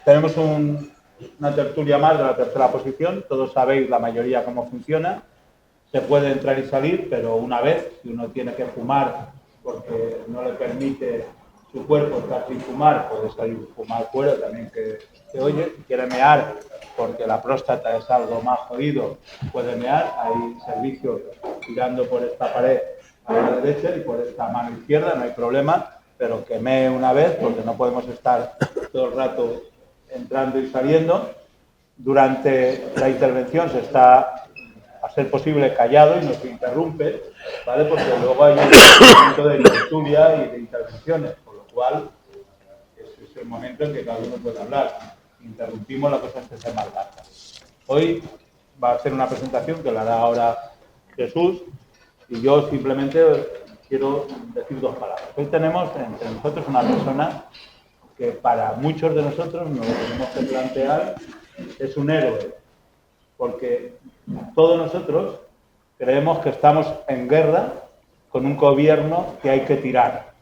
Tenemos una tertulia más de la tercera posición. Todos sabéis, la mayoría, cómo funciona. Se puede entrar y salir, pero una vez, si uno tiene que fumar porque no le permite su cuerpo estar sin fumar, puede salir fumar fuera también que se oye. Si quiere mear porque la próstata es algo más jodido, puede mear. Hay servicios tirando por esta pared a la derecha y por esta mano izquierda, no hay problema, pero que mee una vez porque no podemos estar todo el rato entrando y saliendo. Durante la intervención se está, a ser posible, callado y no se interrumpe, ¿vale? Porque luego hay un momento de tertulia y de intervenciones, por lo cual ese es el momento en que cada uno puede hablar. Interrumpimos, la cosa es que se malgasta. Hoy va a ser una presentación que la hará ahora Jesús y yo simplemente quiero decir dos palabras. Hoy tenemos entre nosotros una persona que para muchos de nosotros nos lo tenemos que plantear, es un héroe, porque todos nosotros creemos que estamos en guerra con un gobierno que hay que tirar.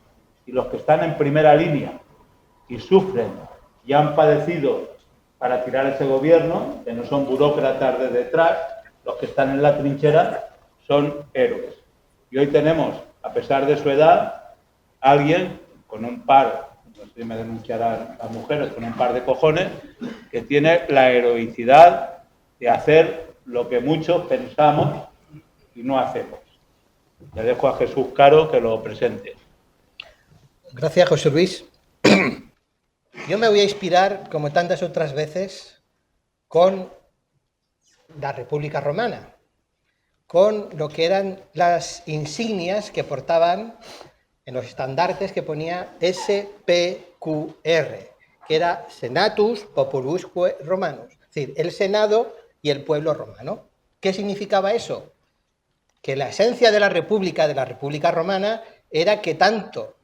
Y los que están en primera línea y sufren y han padecido para tirar ese gobierno, que no son burócratas de detrás, los que están en la trinchera son héroes. Y hoy tenemos, a pesar de su edad, alguien con un par, no sé si me denunciarán las mujeres, con un par de cojones, que tiene la heroicidad de hacer lo que muchos pensamos y no hacemos. Le dejo a Jesús Caro que lo presente. Gracias, José Luis. Yo me voy a inspirar, como tantas otras veces, con la República Romana, con lo que eran las insignias que portaban en los estandartes, que ponía SPQR, que era Senatus Populusque Romanus, es decir, el Senado y el pueblo romano. ¿Qué significaba eso? Que la esencia de la República Romana, era que tanto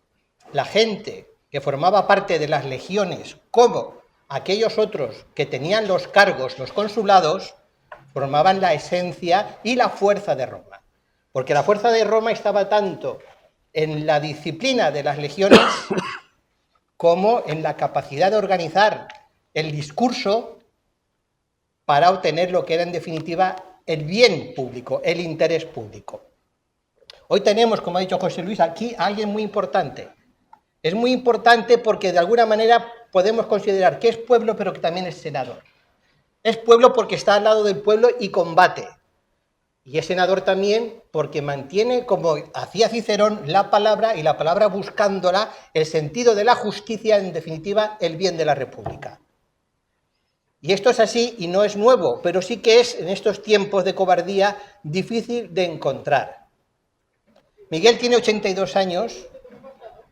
la gente que formaba parte de las legiones como aquellos otros que tenían los cargos, los consulados, formaban la esencia y la fuerza de Roma. Porque la fuerza de Roma estaba tanto en la disciplina de las legiones como en la capacidad de organizar el discurso para obtener lo que era en definitiva el bien público, el interés público. Hoy tenemos, como ha dicho José Luis, aquí a alguien muy importante. Es muy importante porque de alguna manera podemos considerar que es pueblo, pero que también es senador. Es pueblo porque está al lado del pueblo y combate. Y es senador también porque mantiene, como hacía Cicerón, la palabra, y la palabra buscándola, el sentido de la justicia, en definitiva, el bien de la República. Y esto es así y no es nuevo, pero sí que es, en estos tiempos de cobardía, difícil de encontrar. Miguel tiene 82 años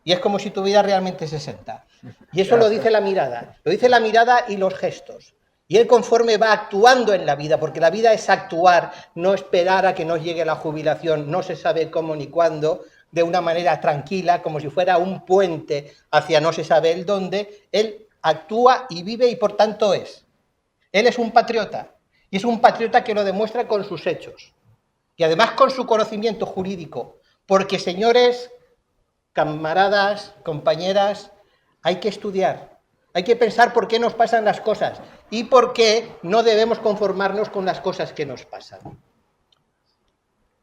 y es como si tuviera realmente 60. Y eso lo dice la mirada y los gestos. Y él conforme va actuando en la vida, porque la vida es actuar, no esperar a que nos llegue la jubilación, no se sabe cómo ni cuándo, de una manera tranquila, como si fuera un puente hacia no se sabe el dónde. Él actúa y vive y por tanto es. Él es un patriota, y es un patriota que lo demuestra con sus hechos, y además con su conocimiento jurídico, porque, señores, camaradas, compañeras, hay que estudiar, hay que pensar por qué nos pasan las cosas y por qué no debemos conformarnos con las cosas que nos pasan.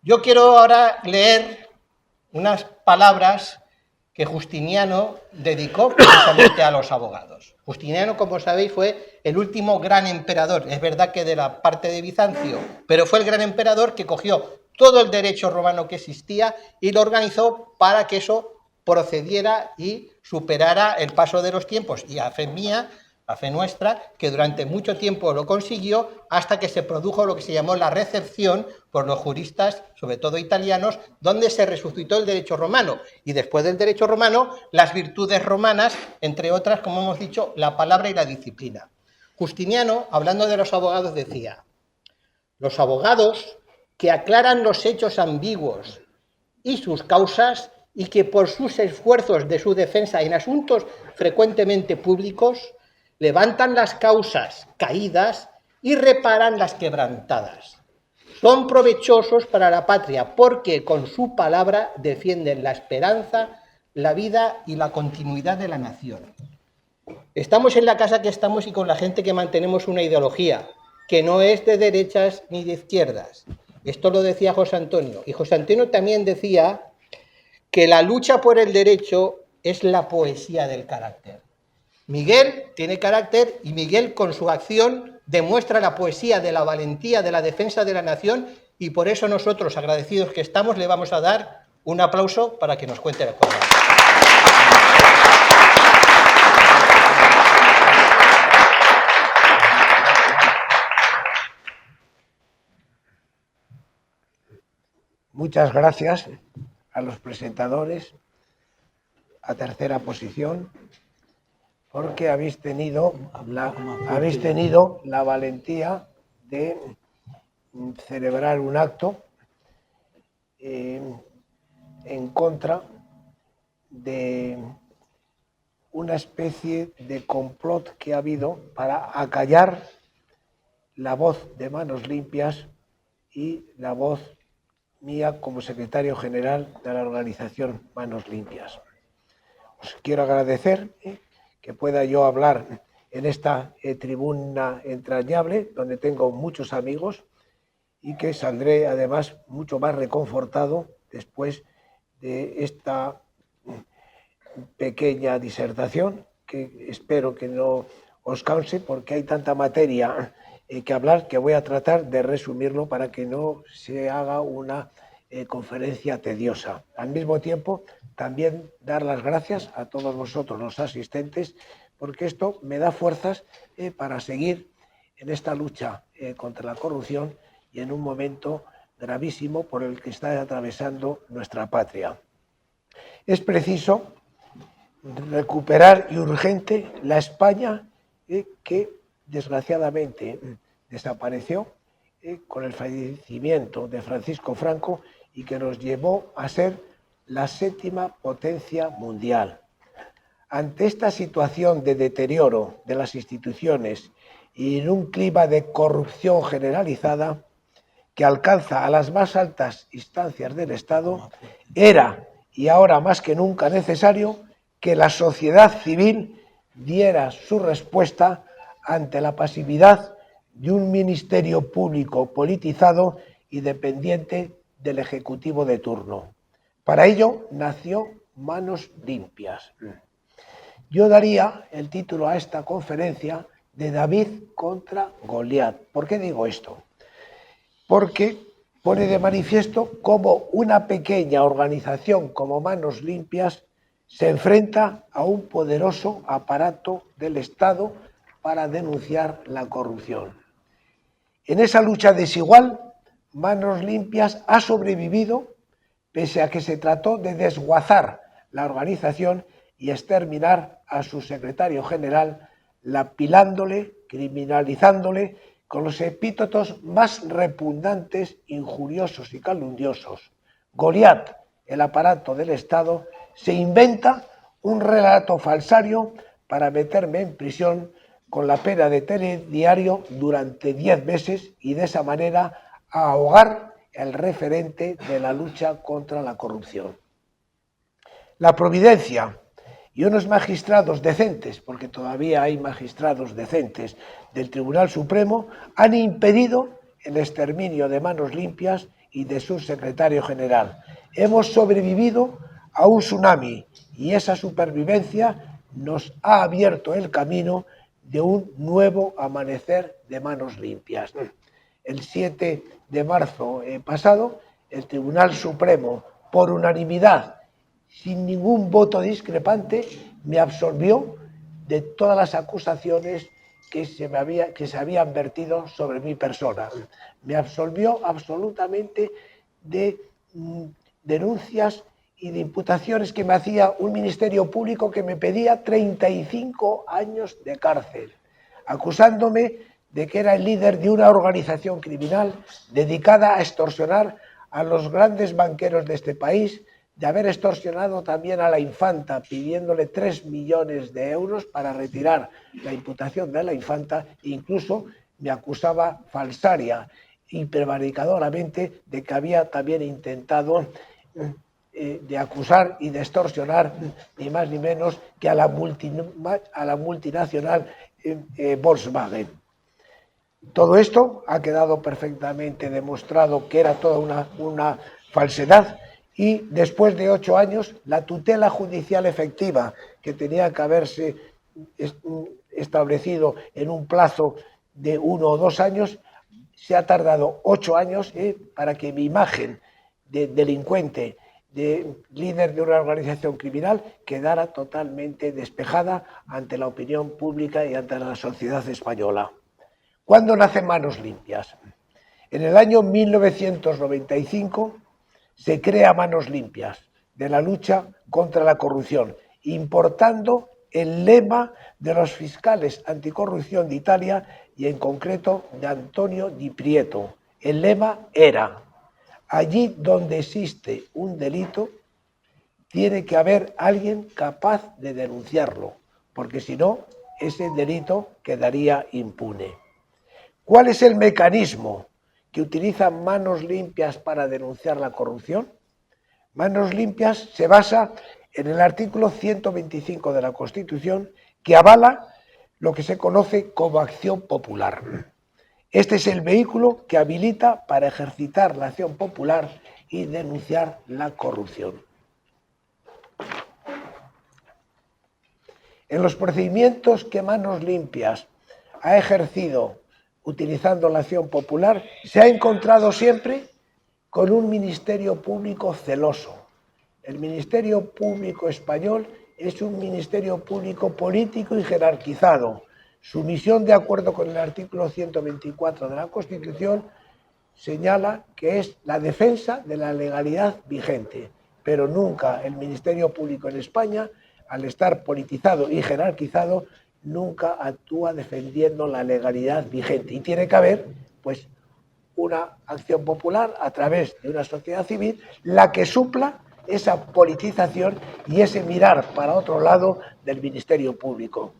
Yo quiero ahora leer unas palabras que Justiniano dedicó precisamente a los abogados. Justiniano, como sabéis, fue el último gran emperador, es verdad que de la parte de Bizancio, pero fue el gran emperador que cogió todo el derecho romano que existía y lo organizó para que eso procediera y superara el paso de los tiempos. Y a fe mía, a fe nuestra, que durante mucho tiempo lo consiguió, hasta que se produjo lo que se llamó la recepción por los juristas, sobre todo italianos, donde se resucitó el derecho romano. Y después del derecho romano, las virtudes romanas, entre otras, como hemos dicho, la palabra y la disciplina. Justiniano, hablando de los abogados, decía: los abogados que aclaran los hechos ambiguos y sus causas, y que por sus esfuerzos de su defensa en asuntos frecuentemente públicos levantan las causas caídas y reparan las quebrantadas. Son provechosos para la patria porque con su palabra defienden la esperanza, la vida y la continuidad de la nación. Estamos en la casa que estamos y con la gente que mantenemos una ideología que no es de derechas ni de izquierdas. Esto lo decía José Antonio. Y José Antonio también decía que la lucha por el derecho es la poesía del carácter. Miguel tiene carácter y Miguel con su acción demuestra la poesía de la valentía, de la defensa de la nación, y por eso nosotros, agradecidos que estamos, le vamos a dar un aplauso para que nos cuente la cosa. Muchas gracias a los presentadores, a tercera posición, porque habéis tenido la valentía de celebrar un acto en contra de una especie de complot que ha habido para acallar la voz de Manos Limpias y la voz mía como secretario general de la organización Manos Limpias. Os quiero agradecer que pueda yo hablar en esta tribuna entrañable, donde tengo muchos amigos y que saldré además mucho más reconfortado después de esta pequeña disertación, que espero que no os canse porque hay tanta materia que hablar que voy a tratar de resumirlo para que no se haga una conferencia tediosa. Al mismo tiempo, también dar las gracias a todos vosotros, los asistentes, porque esto me da fuerzas para seguir en esta lucha contra la corrupción y en un momento gravísimo por el que está atravesando nuestra patria. Es preciso recuperar y urgente la España que desgraciadamente desapareció con el fallecimiento de Francisco Franco y que nos llevó a ser la 7ª potencia mundial. Ante esta situación de deterioro de las instituciones y en un clima de corrupción generalizada que alcanza a las más altas instancias del Estado, era y ahora más que nunca necesario que la sociedad civil diera su respuesta ante la pasividad de un ministerio público politizado y dependiente del Ejecutivo de turno. Para ello nació Manos Limpias. Yo daría el título a esta conferencia de David contra Goliat. ¿Por qué digo esto? Porque pone de manifiesto cómo una pequeña organización como Manos Limpias se enfrenta a un poderoso aparato del Estado para denunciar la corrupción. En esa lucha desigual, Manos Limpias ha sobrevivido pese a que se trató de desguazar la organización y exterminar a su secretario general, lapilándole, criminalizándole con los epítetos más repugnantes, injuriosos y calumniosos. Goliat, el aparato del Estado, se inventa un relato falsario para meterme en prisión con la pena de telediario durante 10 meses y de esa manera ahogar el referente de la lucha contra la corrupción. La providencia y unos magistrados decentes, porque todavía hay magistrados decentes del Tribunal Supremo, han impedido el exterminio de Manos Limpias y de su secretario general. Hemos sobrevivido a un tsunami y esa supervivencia nos ha abierto el camino de un nuevo amanecer de Manos Limpias. El 7 de marzo pasado, el Tribunal Supremo, por unanimidad, sin ningún voto discrepante, me absolvió de todas las acusaciones que se habían vertido sobre mi persona. Me absolvió absolutamente de denuncias y de imputaciones que me hacía un ministerio público que me pedía 35 años de cárcel, acusándome de que era el líder de una organización criminal dedicada a extorsionar a los grandes banqueros de este país, de haber extorsionado también a la infanta, pidiéndole 3 millones de euros para retirar la imputación de la infanta, e incluso me acusaba falsaria y prevaricadoramente de que había también intentado de acusar y de extorsionar ni más ni menos que a la multinacional Volkswagen. Todo esto ha quedado perfectamente demostrado que era toda una falsedad y después de 8 años la tutela judicial efectiva que tenía que haberse establecido en un plazo de 1 o 2 años se ha tardado 8 años para que mi imagen de delincuente, de líder de una organización criminal, quedara totalmente despejada ante la opinión pública y ante la sociedad española. ¿Cuándo nacen Manos Limpias? En el año 1995 se crea Manos Limpias de la lucha contra la corrupción, importando el lema de los fiscales anticorrupción de Italia y en concreto de Antonio Di Prieto. El lema era: allí donde existe un delito, tiene que haber alguien capaz de denunciarlo, porque si no, ese delito quedaría impune. ¿Cuál es el mecanismo que utilizan Manos Limpias para denunciar la corrupción? Manos Limpias se basa en el artículo 125 de la Constitución, que avala lo que se conoce como acción popular. Este es el vehículo que habilita para ejercitar la acción popular y denunciar la corrupción. En los procedimientos que Manos Limpias ha ejercido utilizando la acción popular, se ha encontrado siempre con un ministerio público celoso. El Ministerio Público español es un ministerio público político y jerarquizado. Su misión, de acuerdo con el artículo 124 de la Constitución, señala que es la defensa de la legalidad vigente, pero nunca el Ministerio Público en España, al estar politizado y jerarquizado, nunca actúa defendiendo la legalidad vigente. Y tiene que haber, pues, una acción popular a través de una sociedad civil, la que supla esa politización y ese mirar para otro lado del Ministerio Público.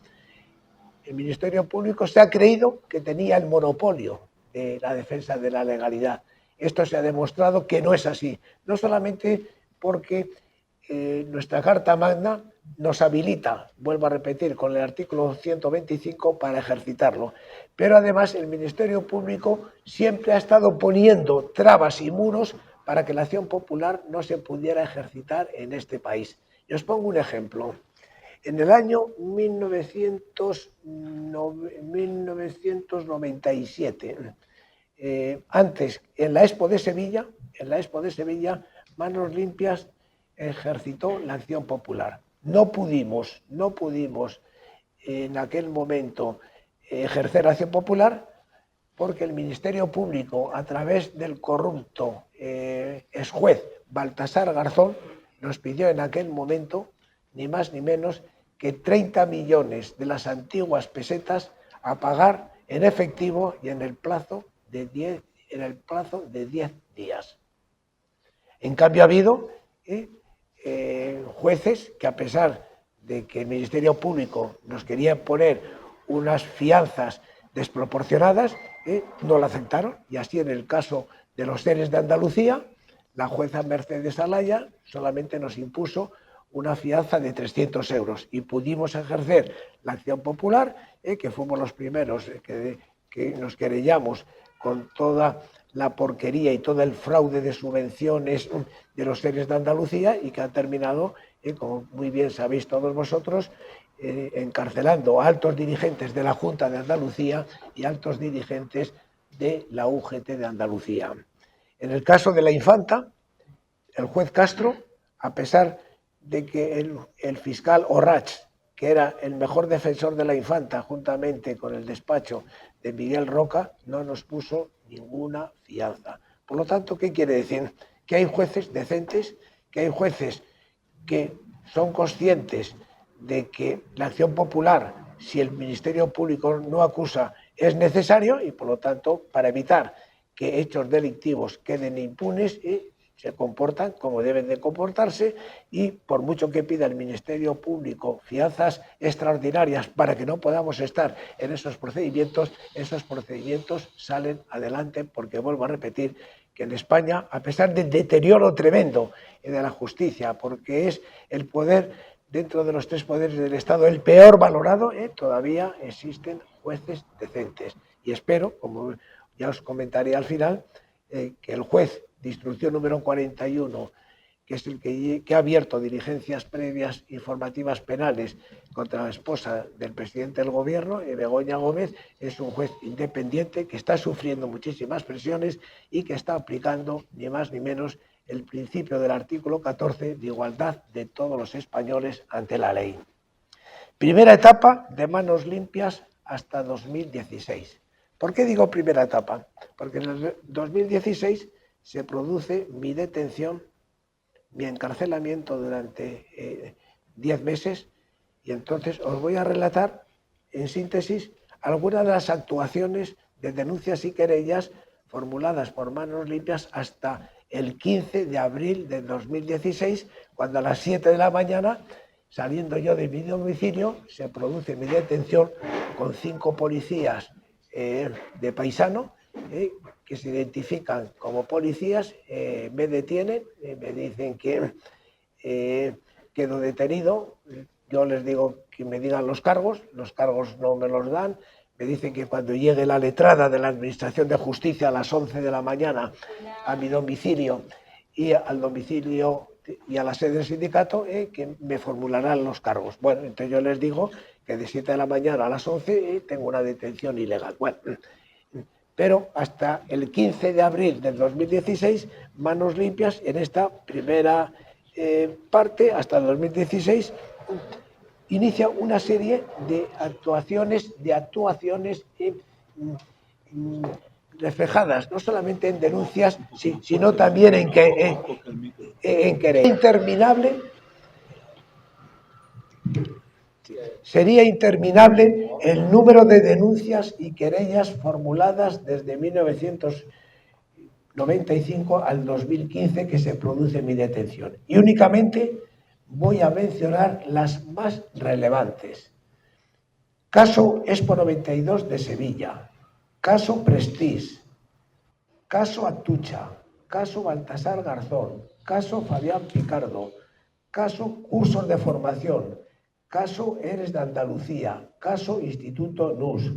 El Ministerio Público se ha creído que tenía el monopolio de la defensa de la legalidad. Esto se ha demostrado que no es así, no solamente porque nuestra Carta Magna nos habilita, vuelvo a repetir, con el artículo 125 para ejercitarlo, pero además el Ministerio Público siempre ha estado poniendo trabas y muros para que la acción popular no se pudiera ejercitar en este país. Y os pongo un ejemplo. En el año 1997, antes, en la Expo de Sevilla, Manos Limpias ejercitó la acción popular. No pudimos en aquel momento ejercer acción popular porque el Ministerio Público, a través del corrupto exjuez Baltasar Garzón, nos pidió en aquel momento ni más ni menos que 30 millones de las antiguas pesetas a pagar en efectivo y en el plazo de 10 días. En cambio ha habido jueces que, a pesar de que el Ministerio Público nos quería poner unas fianzas desproporcionadas, no la aceptaron, y así en el caso de los seres de Andalucía, la jueza Mercedes Alaya solamente nos impuso una fianza de 300 euros y pudimos ejercer la acción popular, que fuimos los primeros que nos querellamos con toda la porquería y todo el fraude de subvenciones de los seres de Andalucía y que ha terminado, como muy bien sabéis todos vosotros, encarcelando a altos dirigentes de la Junta de Andalucía y altos dirigentes de la UGT de Andalucía. En el caso de la Infanta, el juez Castro, a pesar de que el fiscal Orrach, que era el mejor defensor de la Infanta, juntamente con el despacho de Miguel Roca, no nos puso ninguna fianza. Por lo tanto, ¿qué quiere decir? Que hay jueces decentes, que hay jueces que son conscientes de que la acción popular, si el Ministerio Público no acusa, es necesario y, por lo tanto, para evitar que hechos delictivos queden impunes, se comportan como deben de comportarse y, por mucho que pida el Ministerio Público fianzas extraordinarias para que no podamos estar en esos procedimientos salen adelante porque, vuelvo a repetir, que en España, a pesar del deterioro tremendo de la justicia, porque es el poder dentro de los tres poderes del Estado el peor valorado, todavía existen jueces decentes. Y espero, como ya os comentaré al final, que el juez de instrucción número 41, que es el que ha abierto diligencias previas informativas penales contra la esposa del presidente del gobierno, Begoña Gómez, es un juez independiente que está sufriendo muchísimas presiones y que está aplicando ni más ni menos el principio del artículo 14 de igualdad de todos los españoles ante la ley. Primera etapa de manos limpias hasta 2016. ¿Por qué digo primera etapa? Porque en el 2016 se produce mi detención, mi encarcelamiento durante 10 meses, y entonces os voy a relatar en síntesis algunas de las actuaciones de denuncias y querellas formuladas por manos limpias hasta el 15 de abril de 2016, cuando a las 7 de la mañana, saliendo yo de mi domicilio, se produce mi detención con 5 policías de paisano, que se identifican como policías, me detienen, me dicen que quedo detenido, yo les digo que me digan los cargos no me los dan, me dicen que cuando llegue la letrada de la Administración de Justicia a las 11 de la mañana a mi domicilio y al domicilio y a la sede del sindicato, que me formularán los cargos. Bueno, entonces yo les digo que de 7 de la mañana a las 11 tengo una detención ilegal. Bueno, pero hasta el 15 de abril del 2016, manos limpias en esta primera parte, hasta el 2016, inicia una serie de actuaciones reflejadas no solamente en denuncias, sino también en querellas. Interminable. Sería interminable el número de denuncias y querellas formuladas desde 1995 al 2015 que se produce mi detención. Y únicamente voy a mencionar las más relevantes. Caso Expo 92 de Sevilla, caso Prestige, caso Atucha, caso Baltasar Garzón, caso Fabián Picardo, caso Cursos de Formación, caso Eres de Andalucía, caso Instituto NUS.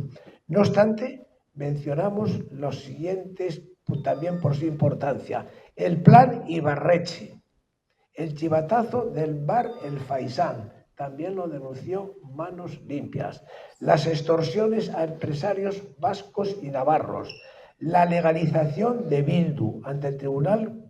No obstante, mencionamos los siguientes también por su importancia. El plan Ibarretxe, el chivatazo del bar El Faisán, también lo denunció Manos Limpias. Las extorsiones a empresarios vascos y navarros, la legalización de Bildu ante el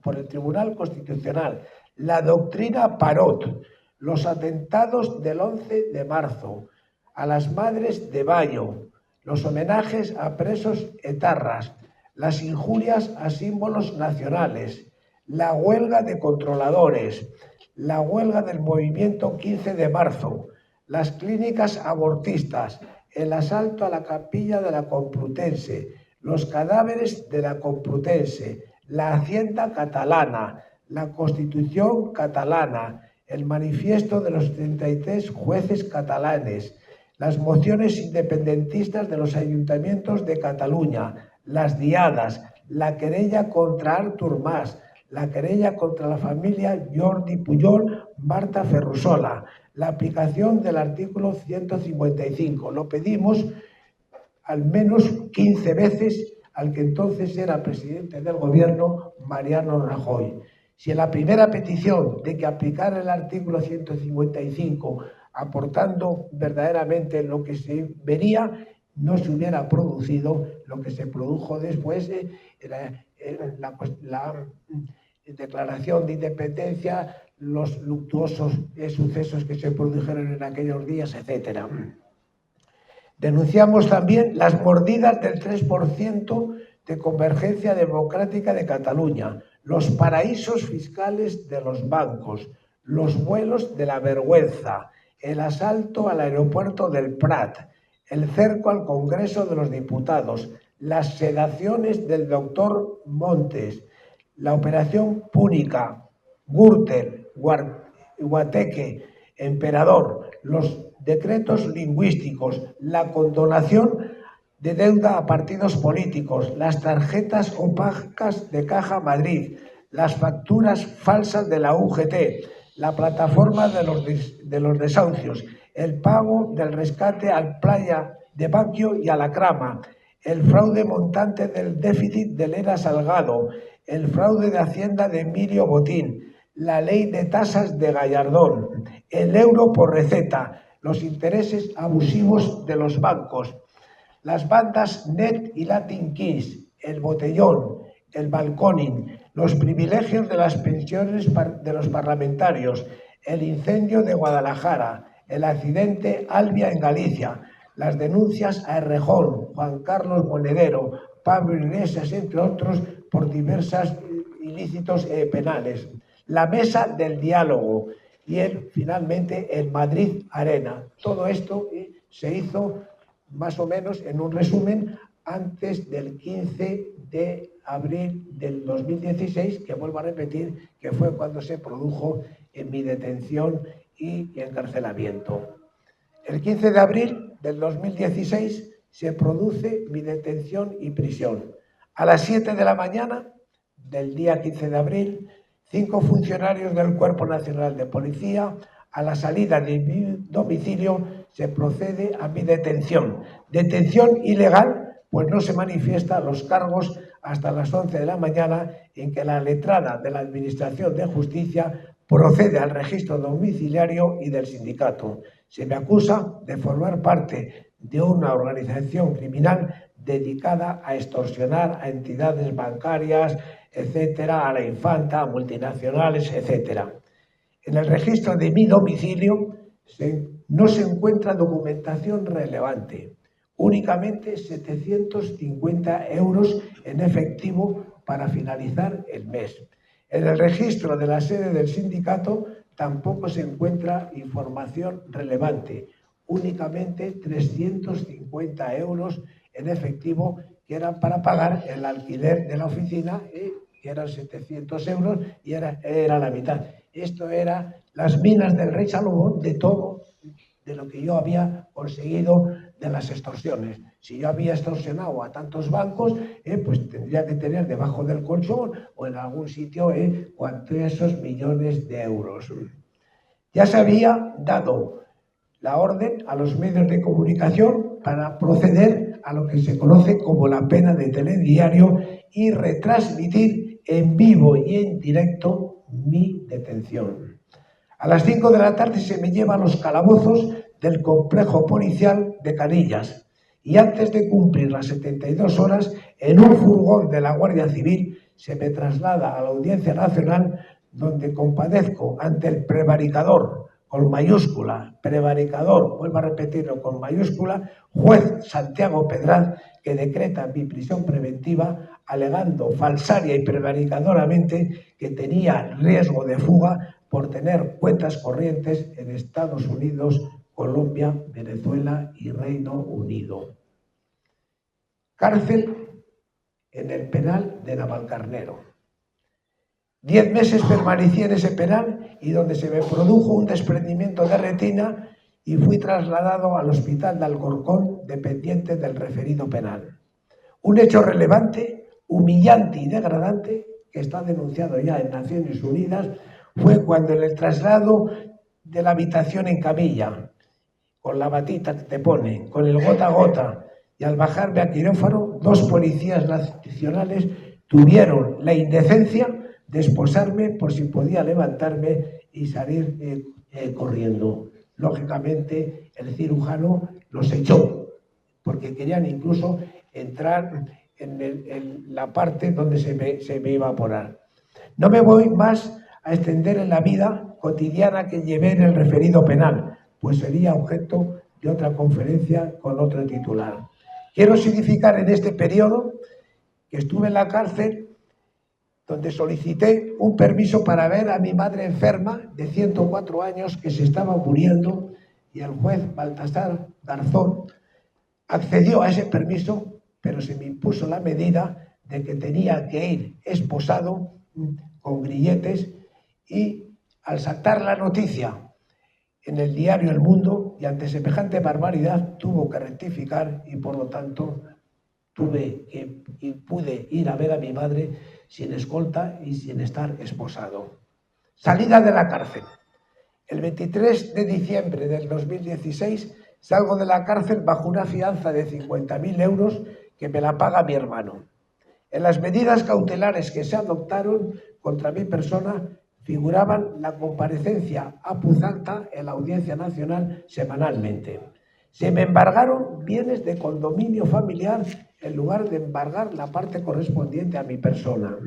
por el Tribunal Constitucional, la doctrina Parot, los atentados del 11 de marzo, a las madres de Bayo, los homenajes a presos etarras, las injurias a símbolos nacionales, la huelga de controladores, la huelga del movimiento 15 de marzo, las clínicas abortistas, el asalto a la capilla de la Complutense, los cadáveres de la Complutense, la Hacienda catalana, la Constitución catalana, el manifiesto de los 33 jueces catalanes, las mociones independentistas de los ayuntamientos de Cataluña, las diadas, la querella contra Artur Mas, la querella contra la familia Jordi Pujol, Marta Ferrusola, la aplicación del artículo 155. Lo pedimos al menos 15 veces al que entonces era presidente del gobierno, Mariano Rajoy. Si en la primera petición de que aplicara el artículo 155, aportando verdaderamente lo que se vería, no se hubiera producido lo que se produjo después, la declaración de independencia, los luctuosos sucesos que se produjeron en aquellos días, etc. Denunciamos también las mordidas del 3% de Convergencia Democrática de Cataluña, los paraísos fiscales de los bancos, los vuelos de la vergüenza, el asalto al aeropuerto del Prat, el cerco al Congreso de los Diputados, las sedaciones del doctor Montes, la operación Púnica, Gürtel, Guateque, Emperador, los decretos lingüísticos, la condonación de deuda a partidos políticos, las tarjetas opacas de Caja Madrid, las facturas falsas de la UGT, la plataforma de los desahucios, el pago del rescate al Playa de Baquio y a la Crama, el fraude montante del déficit de Lera Salgado, el fraude de Hacienda de Emilio Botín, la ley de tasas de Gallardón, el euro por receta, los intereses abusivos de los bancos, las bandas Net y Latin Kings, el botellón, el balconing, los privilegios de las pensiones de los parlamentarios, el incendio de Guadalajara, el accidente Albia en Galicia, las denuncias a Errejón, Juan Carlos Monedero, Pablo Iglesias, entre otros, por diversos ilícitos penales, la mesa del diálogo y finalmente el Madrid Arena. Todo esto se hizo más o menos en un resumen antes del 15 de abril del 2016, que vuelvo a repetir que fue cuando se produjo mi detención y encarcelamiento. El 15 de abril del 2016 se produce mi detención y prisión. A las 7 de la mañana del día 15 de abril, 5 funcionarios del Cuerpo Nacional de Policía, a la salida de mi domicilio, se procede a mi detención. Detención ilegal, pues no se manifiestan los cargos hasta las 11 de la mañana, en que la letrada de la Administración de Justicia procede al registro domiciliario y del sindicato. Se me acusa de formar parte de una organización criminal dedicada a extorsionar a entidades bancarias, etcétera, a la infanta, a multinacionales, etcétera. En el registro de mi domicilio no se encuentra documentación relevante, únicamente 750 euros en efectivo para finalizar el mes. En el registro de la sede del sindicato tampoco se encuentra información relevante, únicamente 350 euros en efectivo que eran para pagar el alquiler de la oficina, que eran 700 euros y era la mitad. Esto era las minas del rey Salomón de todo, de lo que yo había conseguido de las extorsiones. Si yo había extorsionado a tantos bancos, pues tendría que tener debajo del colchón o en algún sitio cuantos esos millones de euros. Ya se había dado la orden a los medios de comunicación para proceder a lo que se conoce como la pena de telediario y retransmitir en vivo y en directo mi detención. A las 5 de la tarde se me lleva a los calabozos del complejo policial de Canillas y antes de cumplir las 72 horas, en un furgón de la Guardia Civil se me traslada a la Audiencia Nacional, donde compadezco ante el prevaricador, con mayúscula, prevaricador, vuelvo a repetirlo, con mayúscula, juez Santiago Pedraz, que decreta mi prisión preventiva alegando falsaria y prevaricadoramente que tenía riesgo de fuga por tener cuentas corrientes en Estados Unidos, Colombia, Venezuela y Reino Unido. Cárcel en el penal de Navalcarnero. 10 meses permanecí en ese penal y donde se me produjo un desprendimiento de retina y fui trasladado al Hospital de Alcorcón, dependiente del referido penal. Un hecho relevante, humillante y degradante, que está denunciado ya en Naciones Unidas, fue cuando en el traslado de la habitación en camilla, con la batita que te ponen, con el gota a gota, y al bajarme a quirófano, 2 policías nacionales tuvieron la indecencia de esposarme por si podía levantarme y salir corriendo. Lógicamente, el cirujano los echó, porque querían incluso entrar en la parte donde se me iba a poner. No me voy más a extender en la vida cotidiana que llevé en el referido penal, pues sería objeto de otra conferencia con otro titular. Quiero significar en este periodo que estuve en la cárcel, donde solicité un permiso para ver a mi madre enferma de 104 años que se estaba muriendo, y el juez Baltasar Garzón accedió a ese permiso, pero se me impuso la medida de que tenía que ir esposado con grilletes, y al saltar la noticia en el diario El Mundo y ante semejante barbaridad tuvo que rectificar y por lo tanto pude ir a ver a mi madre sin escolta y sin estar esposado. Salida de la cárcel. El 23 de diciembre del 2016 salgo de la cárcel bajo una fianza de 50.000 euros que me la paga mi hermano. En las medidas cautelares que se adoptaron contra mi persona figuraban la comparecencia a Puzalta en la Audiencia Nacional semanalmente. Se me embargaron bienes de condominio familiar en lugar de embargar la parte correspondiente a mi persona.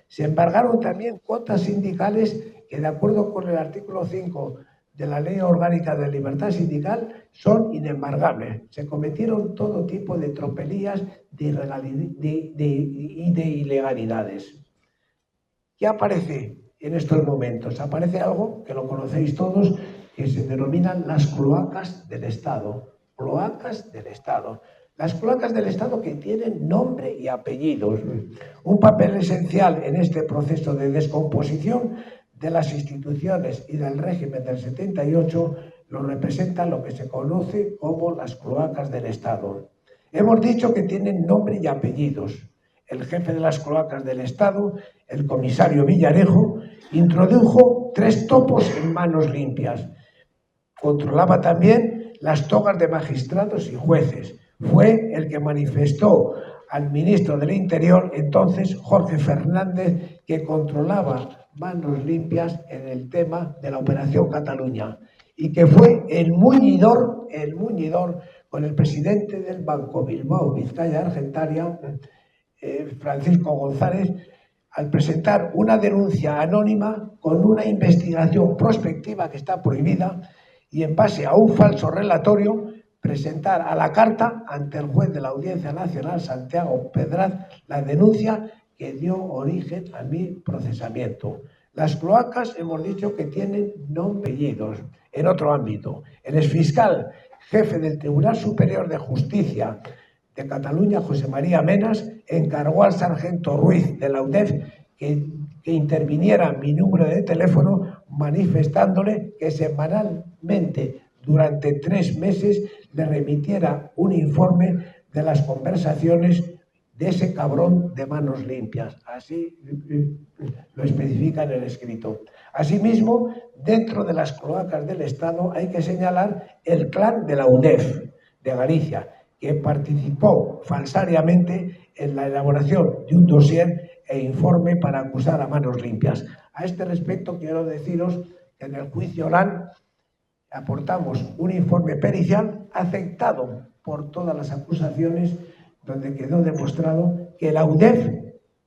Se embargaron también cuotas sindicales que, de acuerdo con el artículo 5 de la Ley Orgánica de Libertad Sindical, son inembargables. Se cometieron todo tipo de tropelías y de ilegalidades. ¿Qué aparece en estos momentos? Aparece algo que lo conocéis todos, que se denominan las cloacas del Estado. Cloacas del Estado. Las cloacas del Estado que tienen nombre y apellidos. Un papel esencial en este proceso de descomposición de las instituciones y del régimen del 78 lo representa lo que se conoce como las cloacas del Estado. Hemos dicho que tienen nombre y apellidos. El jefe de las cloacas del Estado, el comisario Villarejo, introdujo 3 topos en manos limpias. Controlaba también las togas de magistrados y jueces. Fue el que manifestó al ministro del Interior, entonces Jorge Fernández, que controlaba manos limpias en el tema de la Operación Cataluña y que fue el muñidor con el presidente del Banco Bilbao Vizcaya Argentaria, Francisco González, al presentar una denuncia anónima con una investigación prospectiva que está prohibida y en base a un falso relatorio presentar a la carta ante el juez de la Audiencia Nacional, Santiago Pedraz, la denuncia que dio origen a mi procesamiento. Las cloacas hemos dicho que tienen nombre y apellidos. En otro ámbito, el exfiscal jefe del Tribunal Superior de Justicia de Cataluña, José María Menas, encargó al sargento Ruiz de la UDEF que interviniera mi número de teléfono manifestándole que semanalmente durante 3 meses le remitiera un informe de las conversaciones de ese cabrón de manos limpias. Así lo especifica en el escrito. Asimismo, dentro de las cloacas del Estado hay que señalar el clan de la UNEF de Galicia, que participó falsariamente en la elaboración de un dossier e informe para acusar a manos limpias. A este respecto quiero deciros que en el juicio oral aportamos un informe pericial aceptado por todas las acusaciones, donde quedó demostrado que la UDEF,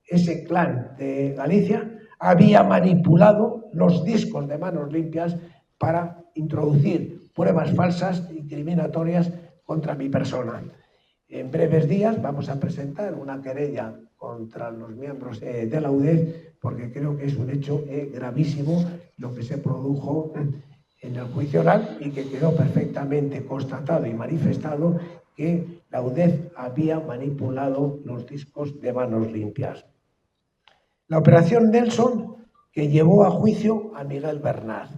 ese clan de Galicia, había manipulado los discos de manos limpias para introducir pruebas falsas y incriminatorias contra mi persona. En breves días vamos a presentar una querella contra los miembros de la UDEF porque creo que es un hecho gravísimo lo que se produjo en el juicio oral y que quedó perfectamente constatado y manifestado que la UDEF había manipulado los discos de manos limpias. La operación Nelson, que llevó a juicio a Miguel Bernal.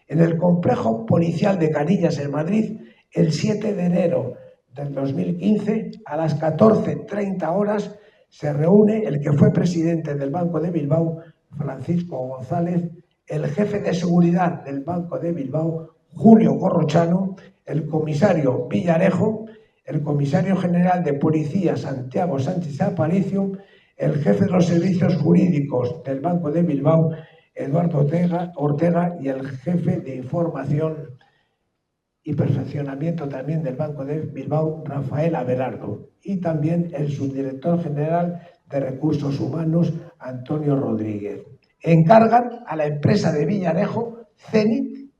En el complejo policial de Canillas, en Madrid, el 7 de enero del 2015, a las 14:30 horas, se reúne el que fue presidente del Banco de Bilbao, Francisco González, el jefe de seguridad del Banco de Bilbao, Julio Corrochano, el comisario Villarejo, el comisario general de Policía, Santiago Sánchez Aparicio, el jefe de los servicios jurídicos del Banco de Bilbao, Eduardo Ortega, y el jefe de información y perfeccionamiento también del Banco de Bilbao, Rafael Abelardo, y también el subdirector general de Recursos Humanos, Antonio Rodríguez. Encargan a la empresa de Villarejo, Zenit,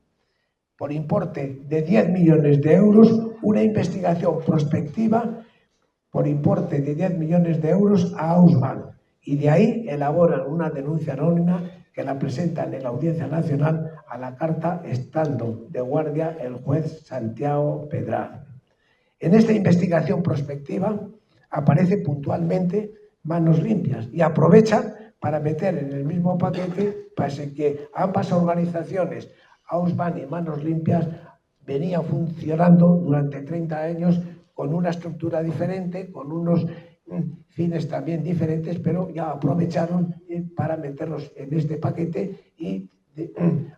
por importe de 10 millones de euros, una investigación prospectiva por importe de 10 millones de euros a Ausman, y de ahí elaboran una denuncia anónima que la presentan en la Audiencia Nacional a la carta estando de guardia el juez Santiago Pedraz. En esta investigación prospectiva aparece puntualmente manos limpias y aprovechan para meter en el mismo paquete para que ambas organizaciones Ausban y Manos Limpias venía funcionando durante 30 años con una estructura diferente, con unos fines también diferentes, pero ya aprovecharon para meterlos en este paquete y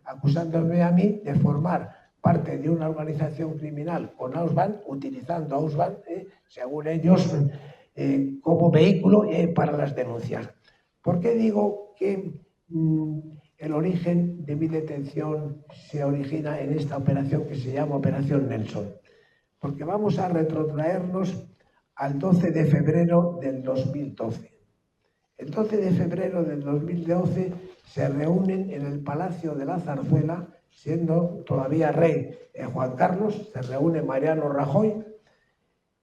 acusándome a mí de formar parte de una organización criminal con Ausban, utilizando Ausban, según ellos, como vehículo para las denuncias. ¿Por qué digo que el origen de mi detención se origina en esta operación que se llama Operación Nelson? Porque vamos a retrotraernos al 12 de febrero del 2012. El 12 de febrero del 2012 se reúnen en el Palacio de la Zarzuela, siendo todavía rey Juan Carlos, se reúne Mariano Rajoy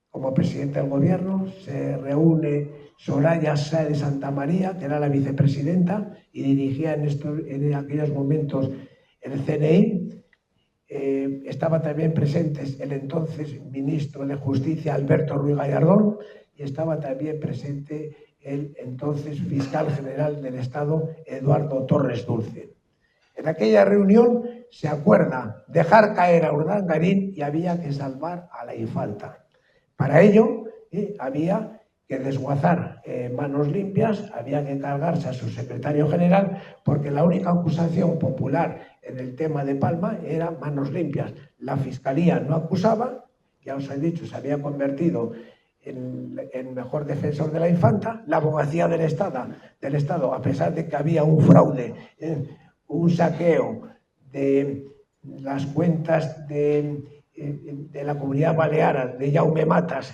como presidente del gobierno, se reúne Soraya Sáenz de Santamaría, que era la vicepresidenta y dirigía en aquellos momentos el CNI. Estaban también presentes el entonces ministro de Justicia, Alberto Ruiz Gallardón, y estaba también presente el entonces fiscal general del Estado, Eduardo Torres Dulce. En aquella reunión se acuerda dejar caer a Urdangarín y había que salvar a la infanta. Para ello había que desguazar Manos Limpias, había que cargarse a su secretario general, porque la única acusación popular en el tema de Palma era Manos Limpias. La Fiscalía no acusaba, ya os he dicho, se había convertido en mejor defensor de la infanta. La abogacía del Estado, a pesar de que había un fraude, un saqueo de las cuentas de la Comunidad Balear, de Jaume Matas,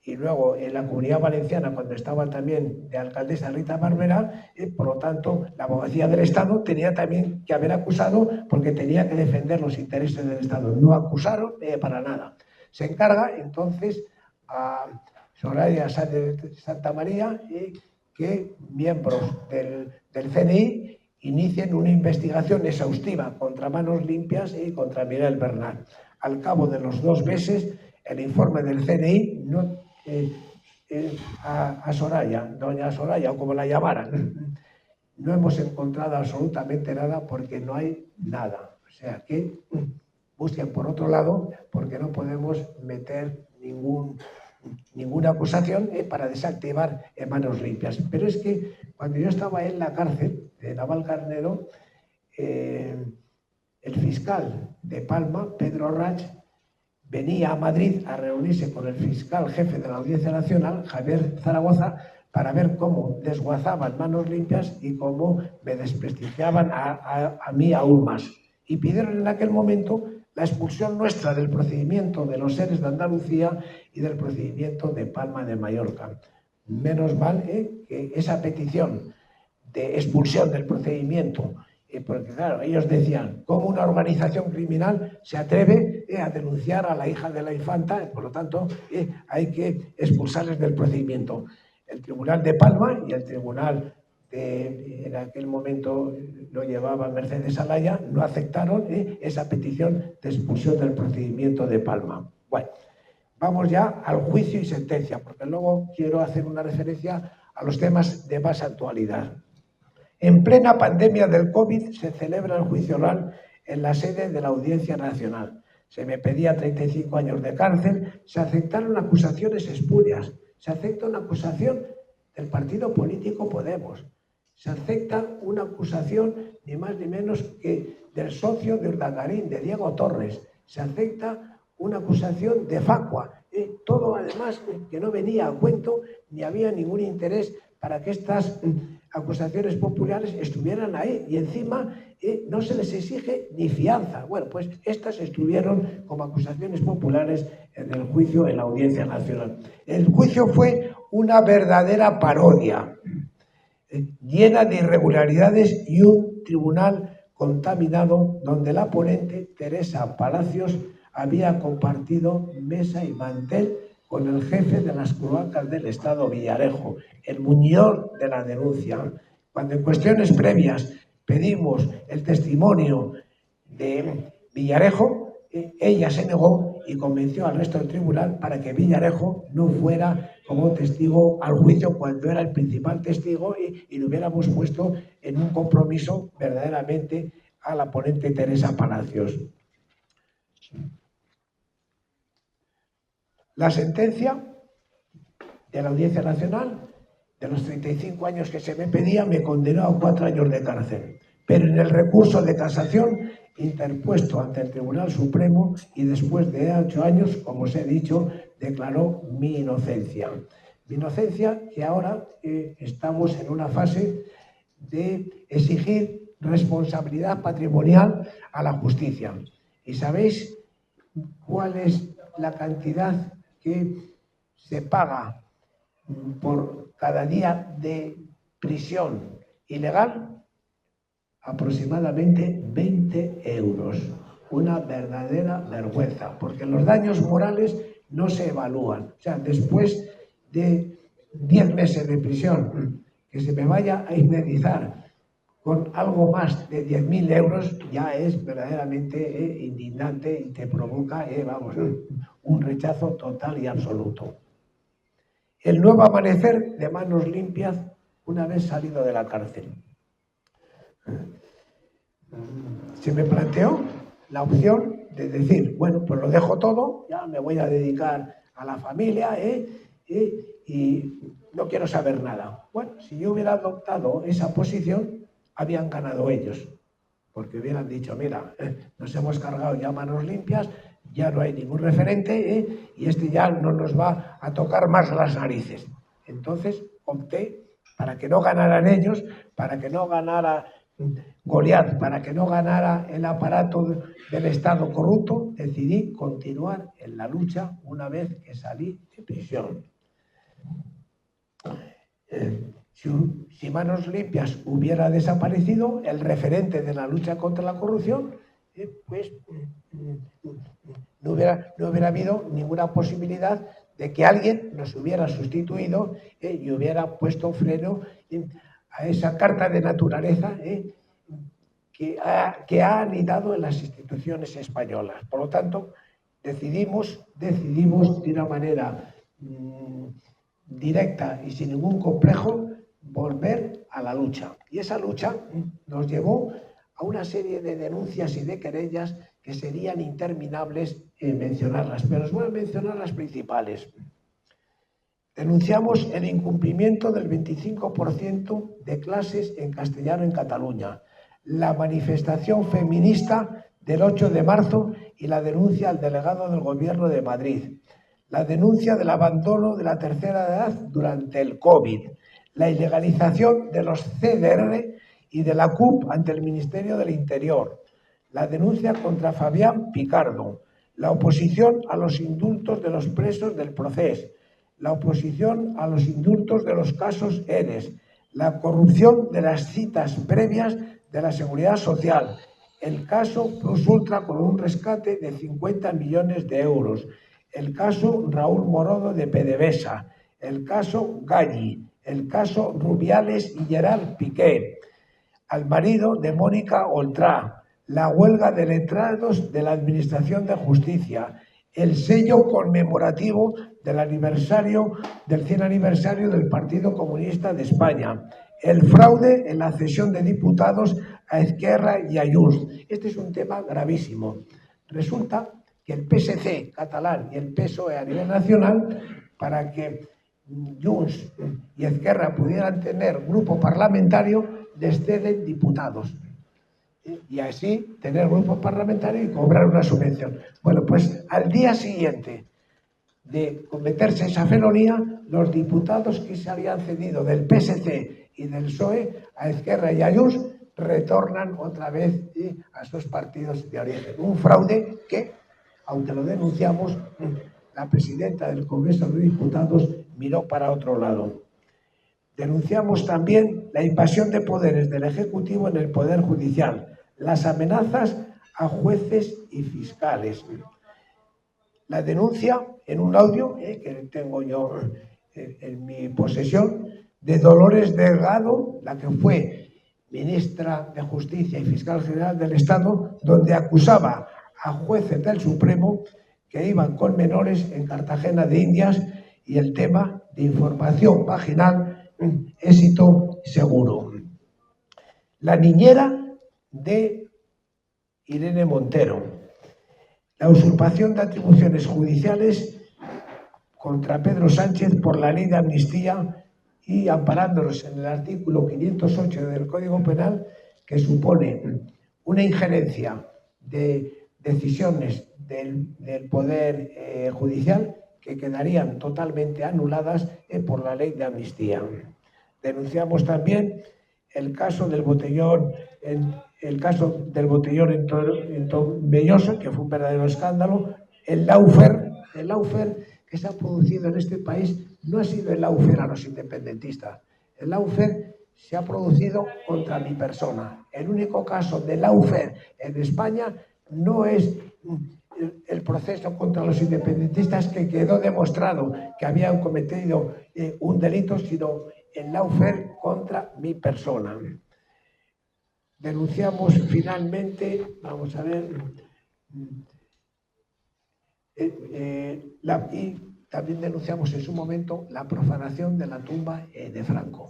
y luego en la Comunidad Valenciana, cuando estaba también de alcaldesa Rita Barberá, por lo tanto, la abogacía del Estado tenía también que haber acusado, porque tenía que defender los intereses del Estado. No acusaron para nada. Se encarga entonces a Soraya Sáenz de Santamaría que miembros del CNI inicien una investigación exhaustiva contra Manos Limpias y contra Miguel Bernal. Al cabo de los 2 meses, el informe del CNI a Soraya, doña Soraya, o como la llamaran, no hemos encontrado absolutamente nada porque no hay nada. O sea que busquen por otro lado, porque no podemos meter ninguna acusación para desactivar Manos Limpias. Pero es que cuando yo estaba en la cárcel de Navalcarnero, el fiscal de Palma, Pedro Rach, venía a Madrid a reunirse con el fiscal jefe de la Audiencia Nacional, Javier Zaragoza, para ver cómo desguazaban Manos Limpias y cómo me desprestigiaban a mí aún más. Y pidieron en aquel momento la expulsión nuestra del procedimiento de los seres de Andalucía y del procedimiento de Palma de Mallorca. Menos mal que esa petición de expulsión del procedimiento, porque claro, ellos decían, ¿cómo una organización criminal se atreve a denunciar a la hija de la infanta? Por lo tanto, hay que expulsarles del procedimiento. El Tribunal de Palma y el Tribunal en aquel momento lo llevaba Mercedes Alaya, no aceptaron esa petición de expulsión del procedimiento de Palma. Bueno, vamos ya al juicio y sentencia, porque luego quiero hacer una referencia a los temas de más actualidad. En plena pandemia del COVID se celebra el juicio oral en la sede de la Audiencia Nacional. Se me pedía 35 años de cárcel, se aceptaron acusaciones espurias, se acepta una acusación del partido político Podemos, se acepta una acusación ni más ni menos que del socio de Urdangarín, de Diego Torres, se acepta una acusación de facua, todo además que no venía a cuento ni había ningún interés para que estas acusaciones populares estuvieran ahí y encima no se les exige ni fianza. Bueno, pues estas estuvieron como acusaciones populares en el juicio en la Audiencia Nacional. El juicio fue una verdadera parodia, llena de irregularidades y un tribunal contaminado donde la ponente, Teresa Palacios, había compartido mesa y mantel con el jefe de las cloacas del Estado, Villarejo, el muñidor de la denuncia. Cuando en cuestiones previas pedimos el testimonio de Villarejo, ella se negó y convenció al resto del tribunal para que Villarejo no fuera como testigo al juicio cuando era el principal testigo y lo hubiéramos puesto en un compromiso verdaderamente a la ponente Teresa Palacios. La sentencia de la Audiencia Nacional, de los 35 años que se me pedía, me condenó a 4 años de cárcel. Pero en el recurso de casación interpuesto ante el Tribunal Supremo y después de 8 años, como os he dicho, declaró mi inocencia. Mi inocencia, que ahora estamos en una fase de exigir responsabilidad patrimonial a la justicia. ¿Y sabéis cuál es la cantidad que se paga por cada día de prisión ilegal? Aproximadamente 20 euros. Una verdadera vergüenza, porque los daños morales no se evalúan. O sea, después de 10 meses de prisión, que se me vaya a indemnizar con algo más de 10.000 euros, ya es verdaderamente indignante y te provoca, vamos, un rechazo total y absoluto. El nuevo amanecer de manos limpias una vez salido de la cárcel. Se me planteó la opción de decir, bueno, pues lo dejo todo, ya me voy a dedicar a la familia y no quiero saber nada. Bueno, si yo hubiera adoptado esa posición, habían ganado ellos, porque hubieran dicho, mira, nos hemos cargado ya manos limpias, ya no hay ningún referente y este ya no nos va a tocar más las narices. Entonces opté para que no ganaran ellos, para que no ganara Goliat, para que no ganara el aparato del Estado corrupto, decidí continuar en la lucha una vez que salí de prisión. Si Manos Limpias hubiera desaparecido, el referente de la lucha contra la corrupción, pues no hubiera habido ninguna posibilidad de que alguien nos hubiera sustituido y hubiera puesto freno a esa carta de naturaleza que ha anidado en las instituciones españolas. Por lo tanto, decidimos de una manera directa y sin ningún complejo volver a la lucha. Y esa lucha nos llevó a una serie de denuncias y de querellas que serían interminables mencionarlas, pero os voy a mencionar las principales. Denunciamos el incumplimiento del 25% de clases en castellano en Cataluña, la manifestación feminista del 8 de marzo y la denuncia al delegado del Gobierno de Madrid, la denuncia del abandono de la tercera edad durante el COVID, la ilegalización de los CDR y de la CUP ante el Ministerio del Interior, la denuncia contra Fabián Picardo, la oposición a los indultos de los presos del Procés, la oposición a los indultos de los casos ERES, la corrupción de las citas previas de la Seguridad Social, el caso Plus Ultra con un rescate de 50 millones de euros, el caso Raúl Morodo de PDVSA, el caso Galli, el caso Rubiales y Gerard Piqué, al marido de Mónica Oltrá, la huelga de letrados de la Administración de Justicia, el sello conmemorativo del 100 aniversario del Partido Comunista de España, el fraude en la cesión de diputados a Esquerra y a Junts. Este es un tema gravísimo. Resulta que el PSC catalán y el PSOE a nivel nacional, para que Junts y Esquerra pudieran tener grupo parlamentario, les ceden diputados. Y así tener grupo parlamentario y cobrar una subvención. Bueno, pues al día siguiente de cometerse esa felonía, los diputados que se habían cedido del PSC y del PSOE a Esquerra y a Junts retornan otra vez a sus partidos de origen. Un fraude que, aunque lo denunciamos, la presidenta del Congreso de Diputados miró para otro lado. Denunciamos también la invasión de poderes del Ejecutivo en el Poder Judicial, las amenazas a jueces y fiscales. La denuncia en un audio que tengo yo en mi posesión de Dolores Delgado, la que fue ministra de Justicia y fiscal general del Estado, donde acusaba a jueces del Supremo que iban con menores en Cartagena de Indias y el tema de información vaginal, éxito seguro. La niñera de Irene Montero. La usurpación de atribuciones judiciales contra Pedro Sánchez por la ley de amnistía y amparándonos en el artículo 508 del Código Penal, que supone una injerencia de decisiones del Poder Judicial que quedarían totalmente anuladas por la ley de amnistía. Denunciamos también el caso del botellón en Tomelloso, que fue un verdadero escándalo. El lawfare que se ha producido en este país no ha sido el lawfare a los independentistas. El lawfare se ha producido contra mi persona. El único caso de lawfare en España no es el proceso contra los independentistas, que quedó demostrado que habían cometido un delito, sino el lawfare contra mi persona. Denunciamos finalmente, vamos a ver, y también denunciamos en su momento la profanación de la tumba de Franco.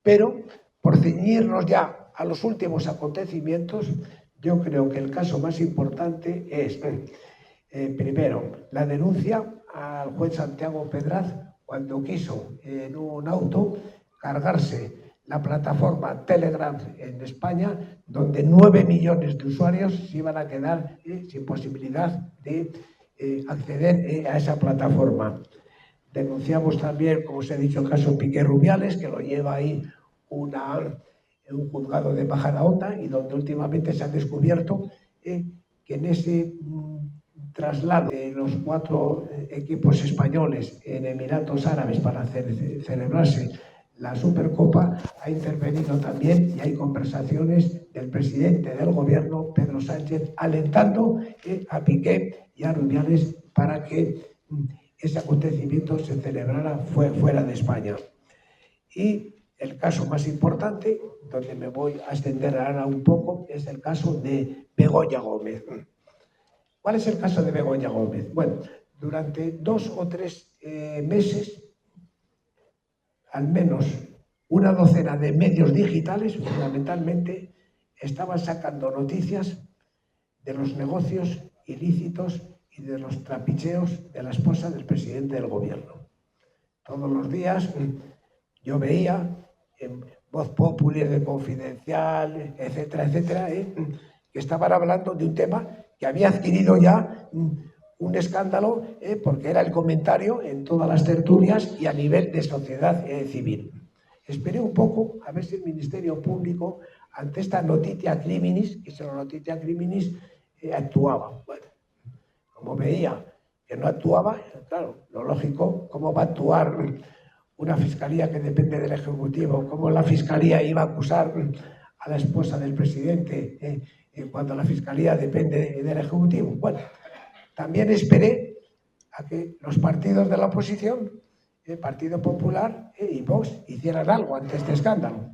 Pero, por ceñirnos ya a los últimos acontecimientos, yo creo que el caso más importante es, primero, la denuncia al juez Santiago Pedraz cuando quiso en un auto cargarse la plataforma Telegram en España, donde 9 millones de usuarios se iban a quedar sin posibilidad de acceder a esa plataforma. Denunciamos también, como os he dicho, el caso Piqué Rubiales, que lo lleva ahí un juzgado de Majadahonda, y donde últimamente se ha descubierto que en ese traslado de los 4 equipos españoles en Emiratos Árabes para celebrarse la Supercopa, ha intervenido también, y hay conversaciones del presidente del gobierno, Pedro Sánchez, alentando a Piqué y a Rubiales para que ese acontecimiento se celebrara fuera de España. Y el caso más importante, donde me voy a extender ahora un poco, es el caso de Begoña Gómez. ¿Cuál es el caso de Begoña Gómez? Bueno, durante 2 o 3 meses, al menos una docena de medios digitales, fundamentalmente, estaban sacando noticias de los negocios ilícitos y de los trapicheos de la esposa del presidente del gobierno. Todos los días yo veía en Voz Populi, de Confidencial, etcétera, etcétera, que estaban hablando de un tema que había adquirido ya un escándalo, porque era el comentario en todas las tertulias y a nivel de sociedad civil. Esperé un poco a ver si el Ministerio Público, ante esta noticia criminis, que es la noticia criminis, actuaba. Bueno, como veía que no actuaba, claro, lo lógico, ¿cómo va a actuar una fiscalía que depende del Ejecutivo? ¿Cómo la fiscalía iba a acusar a la esposa del presidente cuando la fiscalía depende del Ejecutivo? Bueno, también esperé a que los partidos de la oposición, el Partido Popular y Vox, hicieran algo ante este escándalo.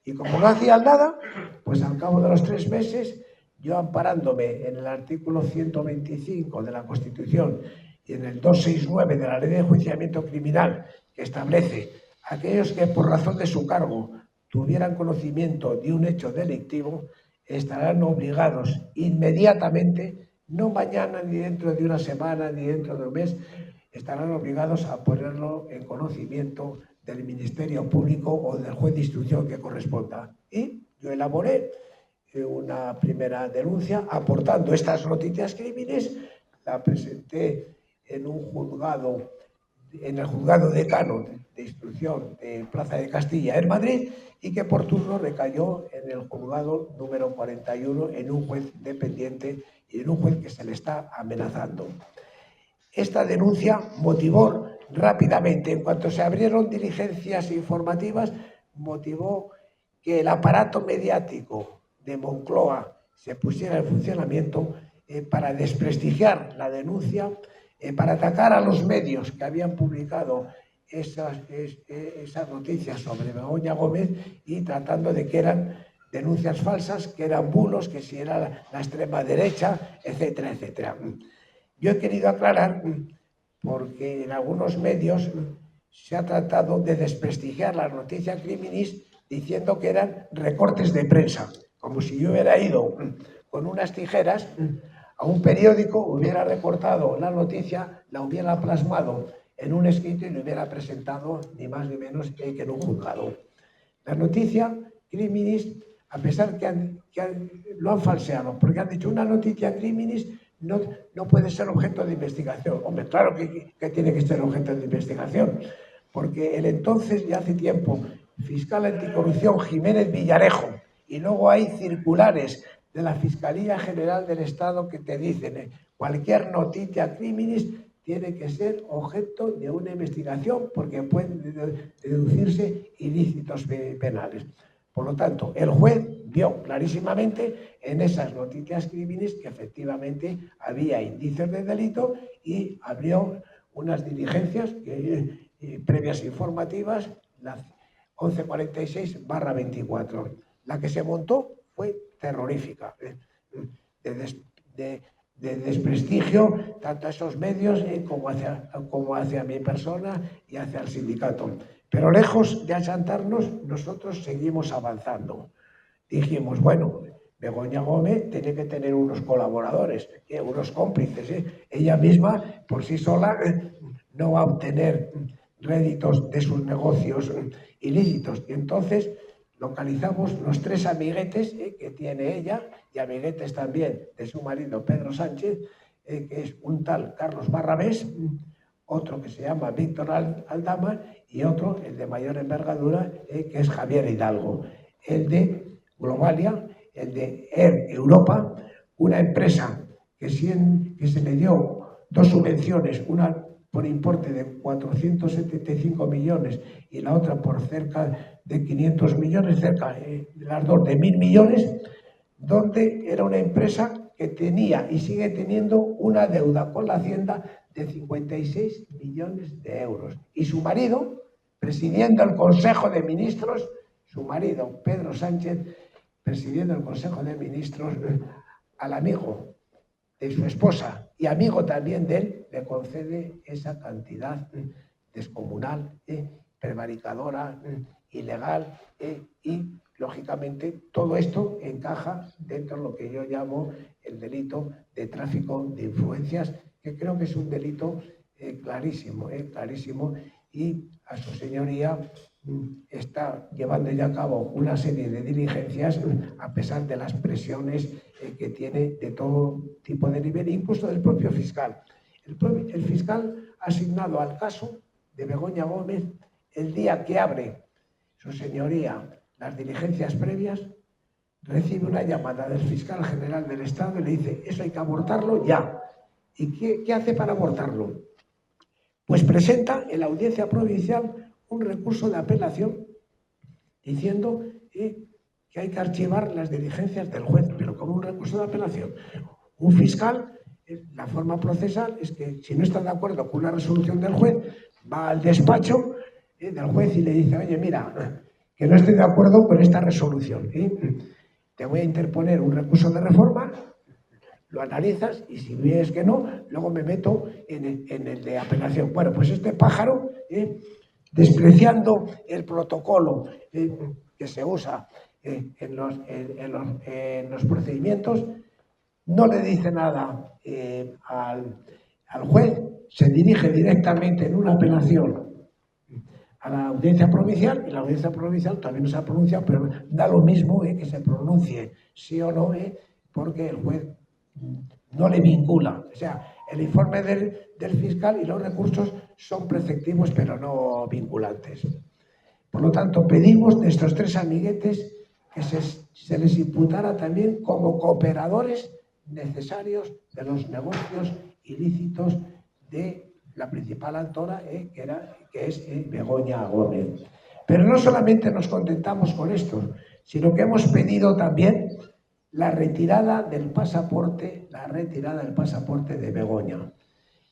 Y como no hacían nada, pues al cabo de los 3 meses, yo, amparándome en el artículo 125 de la Constitución y en el 269 de la Ley de Enjuiciamiento Criminal, que establece aquellos que por razón de su cargo tuvieran conocimiento de un hecho delictivo, estarán obligados inmediatamente, no mañana, ni dentro de una semana, ni dentro de un mes, estarán obligados a ponerlo en conocimiento del Ministerio Público o del juez de instrucción que corresponda. Y yo elaboré una primera denuncia aportando estas noticias crímenes, la presenté en un juzgado, en el juzgado decano de instrucción de Plaza de Castilla en Madrid, y que por turno recayó en el juzgado número 41 en un juez dependiente y en un juez que se le está amenazando. Esta denuncia motivó rápidamente, en cuanto se abrieron diligencias informativas, motivó que el aparato mediático de Moncloa se pusiera en funcionamiento para desprestigiar la denuncia, para atacar a los medios que habían publicado esas noticias sobre Begoña Gómez, y tratando de que eran denuncias falsas, que eran bulos, que si era la extrema derecha, etcétera, etcétera. Yo he querido aclarar, porque en algunos medios se ha tratado de desprestigiar las noticias criminis diciendo que eran recortes de prensa, como si yo hubiera ido con unas tijeras a un periódico, hubiera recortado la noticia, la hubiera plasmado en un escrito y lo hubiera presentado ni más ni menos que en un juzgado. La noticia criminis, a pesar que lo han falseado, porque han dicho una noticia criminis no puede ser objeto de investigación. Hombre, claro que tiene que ser objeto de investigación, porque el entonces, ya hace tiempo, fiscal anticorrupción Jiménez Villarejo, y luego hay circulares de la Fiscalía General del Estado que te dicen cualquier noticia criminis tiene que ser objeto de una investigación porque pueden deducirse ilícitos penales. Por lo tanto, el juez vio clarísimamente en esas noticias criminis que efectivamente había indicios de delito y abrió unas diligencias previas informativas, la 1146/24. La que se montó fue terrorífica, de desprestigio tanto a esos medios como hacia mi persona y hacia el sindicato. Pero lejos de achantarnos, nosotros seguimos avanzando. Dijimos, bueno, Begoña Gómez tiene que tener unos colaboradores, unos cómplices. Ella misma, por sí sola, no va a obtener réditos de sus negocios ilícitos. Y entonces localizamos los 3 amiguetes que tiene ella y amiguetes también de su marido Pedro Sánchez, que es un tal Carlos Barrabés, otro que se llama Víctor Aldama y otro, el de mayor envergadura, que es Javier Hidalgo. El de Globalia, el de Air Europa, una empresa que se le dio 2 subvenciones, una por importe de 475 millones y la otra por cerca de 500 millones, cerca las dos de 1.000 millones, donde era una empresa que tenía y sigue teniendo una deuda con la Hacienda de 56 millones de euros. Y su marido, presidiendo el Consejo de Ministros, su marido, Pedro Sánchez, presidiendo el Consejo de Ministros, al amigo de su esposa y amigo también de él, le concede esa cantidad descomunal, prevaricadora, ilegal, y lógicamente todo esto encaja dentro de lo que yo llamo el delito de tráfico de influencias, que creo que es un delito clarísimo, clarísimo, y a su señoría está llevando ya a cabo una serie de diligencias a pesar de las presiones que tiene de todo tipo de nivel, incluso del propio fiscal. El fiscal ha asignado al caso de Begoña Gómez el día que abre su señoría las diligencias previas, recibe una llamada del fiscal general del Estado y le dice: eso hay que abortarlo ya. ¿Y qué hace para abortarlo? Pues presenta en la audiencia provincial un recurso de apelación diciendo que hay que archivar las diligencias del juez, pero como un recurso de apelación. Un fiscal, la forma procesal es que si no está de acuerdo con una resolución del juez, va al despacho del juez y le dice: oye, mira, que no estoy de acuerdo con esta resolución, te voy a interponer un recurso de reforma, lo analizas y si ves que no, luego me meto en el de apelación. Bueno, pues este pájaro, despreciando el protocolo que se usa en los procedimientos, no le dice nada al juez, se dirige directamente en una apelación a la audiencia provincial, y la audiencia provincial también no se ha pronunciado, pero da lo mismo que se pronuncie sí o no, porque el juez no le vincula. O sea, el informe del fiscal y los recursos son preceptivos pero no vinculantes. Por lo tanto, pedimos de estos 3 amiguetes que se les imputara también como cooperadores necesarios de los negocios ilícitos de la principal autora, que es Begoña Gómez. Pero no solamente nos contentamos con esto, sino que hemos pedido también la retirada del pasaporte de Begoña.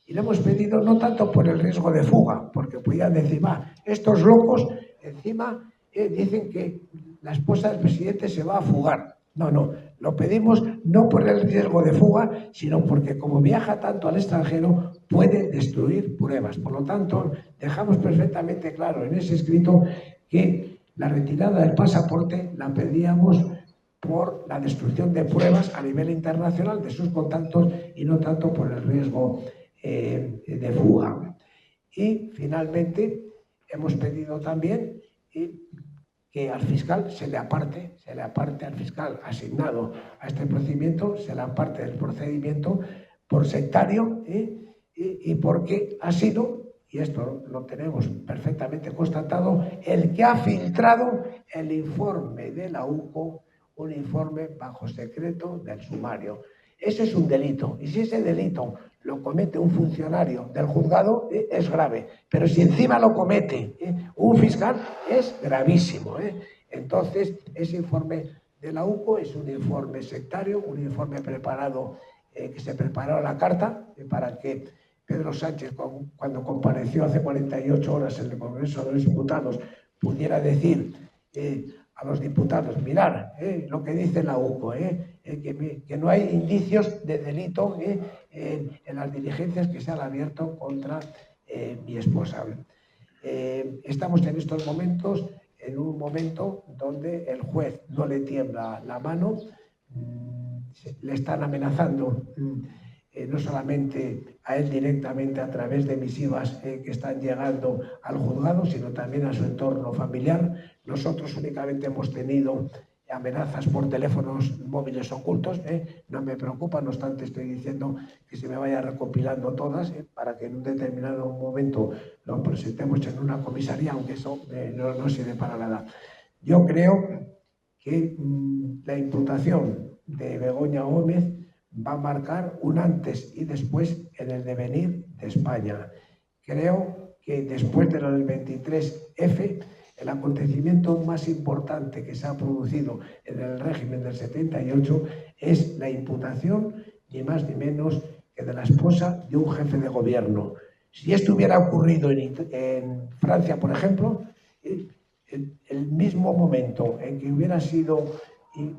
Y lo hemos pedido no tanto por el riesgo de fuga, porque podían decir: estos locos encima dicen que la esposa del presidente se va a fugar. No, lo pedimos no por el riesgo de fuga, sino porque como viaja tanto al extranjero puede destruir pruebas. Por lo tanto, dejamos perfectamente claro en ese escrito que la retirada del pasaporte la pedíamos por la destrucción de pruebas a nivel internacional de sus contactos y no tanto por el riesgo de fuga. Y finalmente hemos pedido también que al fiscal se le aparte al fiscal asignado a este procedimiento, se le aparte del procedimiento por sectario y porque ha sido, y esto lo tenemos perfectamente constatado, el que ha filtrado el informe de la UCO, un informe bajo secreto del sumario. Ese es un delito, y si ese delito lo comete un funcionario del juzgado, es grave, pero si encima lo comete un fiscal, es gravísimo. Entonces, ese informe de la UCO es un informe sectario, un informe preparado, que se preparó a la carta para que Pedro Sánchez, cuando compareció hace 48 horas en el Congreso de los Diputados, pudiera decir a los diputados, mirar lo que dice la UCO, que no hay indicios de delito en las diligencias que se han abierto contra mi esposa. Estamos en estos momentos en un momento donde el juez no le tiembla la mano, le están amenazando no solamente a él directamente a través de misivas que están llegando al juzgado, sino también a su entorno familiar. Nosotros únicamente hemos tenido amenazas por teléfonos móviles ocultos, no me preocupa, no obstante estoy diciendo que se me vaya recopilando todas para que en un determinado momento lo presentemos en una comisaría, aunque eso no sirve para nada. Yo creo que la imputación de Begoña Gómez va a marcar un antes y después en el devenir de España. Creo que después de lo del 23F, el acontecimiento más importante que se ha producido en el régimen del 78 es la imputación, ni más ni menos que de la esposa de un jefe de gobierno. Si esto hubiera ocurrido en Francia, por ejemplo, el mismo momento en que hubiera sido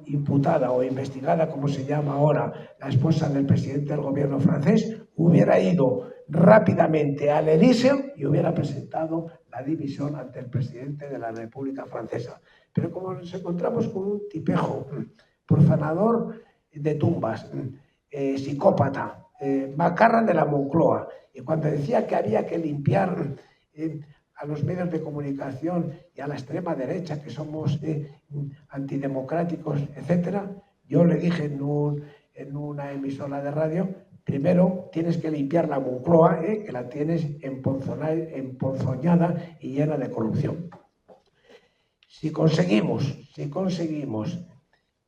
imputada o investigada, como se llama ahora, la esposa del presidente del gobierno francés, hubiera ido rápidamente al Elíseo y hubiera presentado la dimisión ante el presidente de la República Francesa. Pero como nos encontramos con un tipejo, profanador de tumbas, psicópata, macarra de la Moncloa, y cuando decía que había que limpiar a los medios de comunicación y a la extrema derecha, que somos antidemocráticos, etcétera, yo le dije en una emisora de radio, primero tienes que limpiar la Moncloa, que la tienes emponzoñada y llena de corrupción. Si conseguimos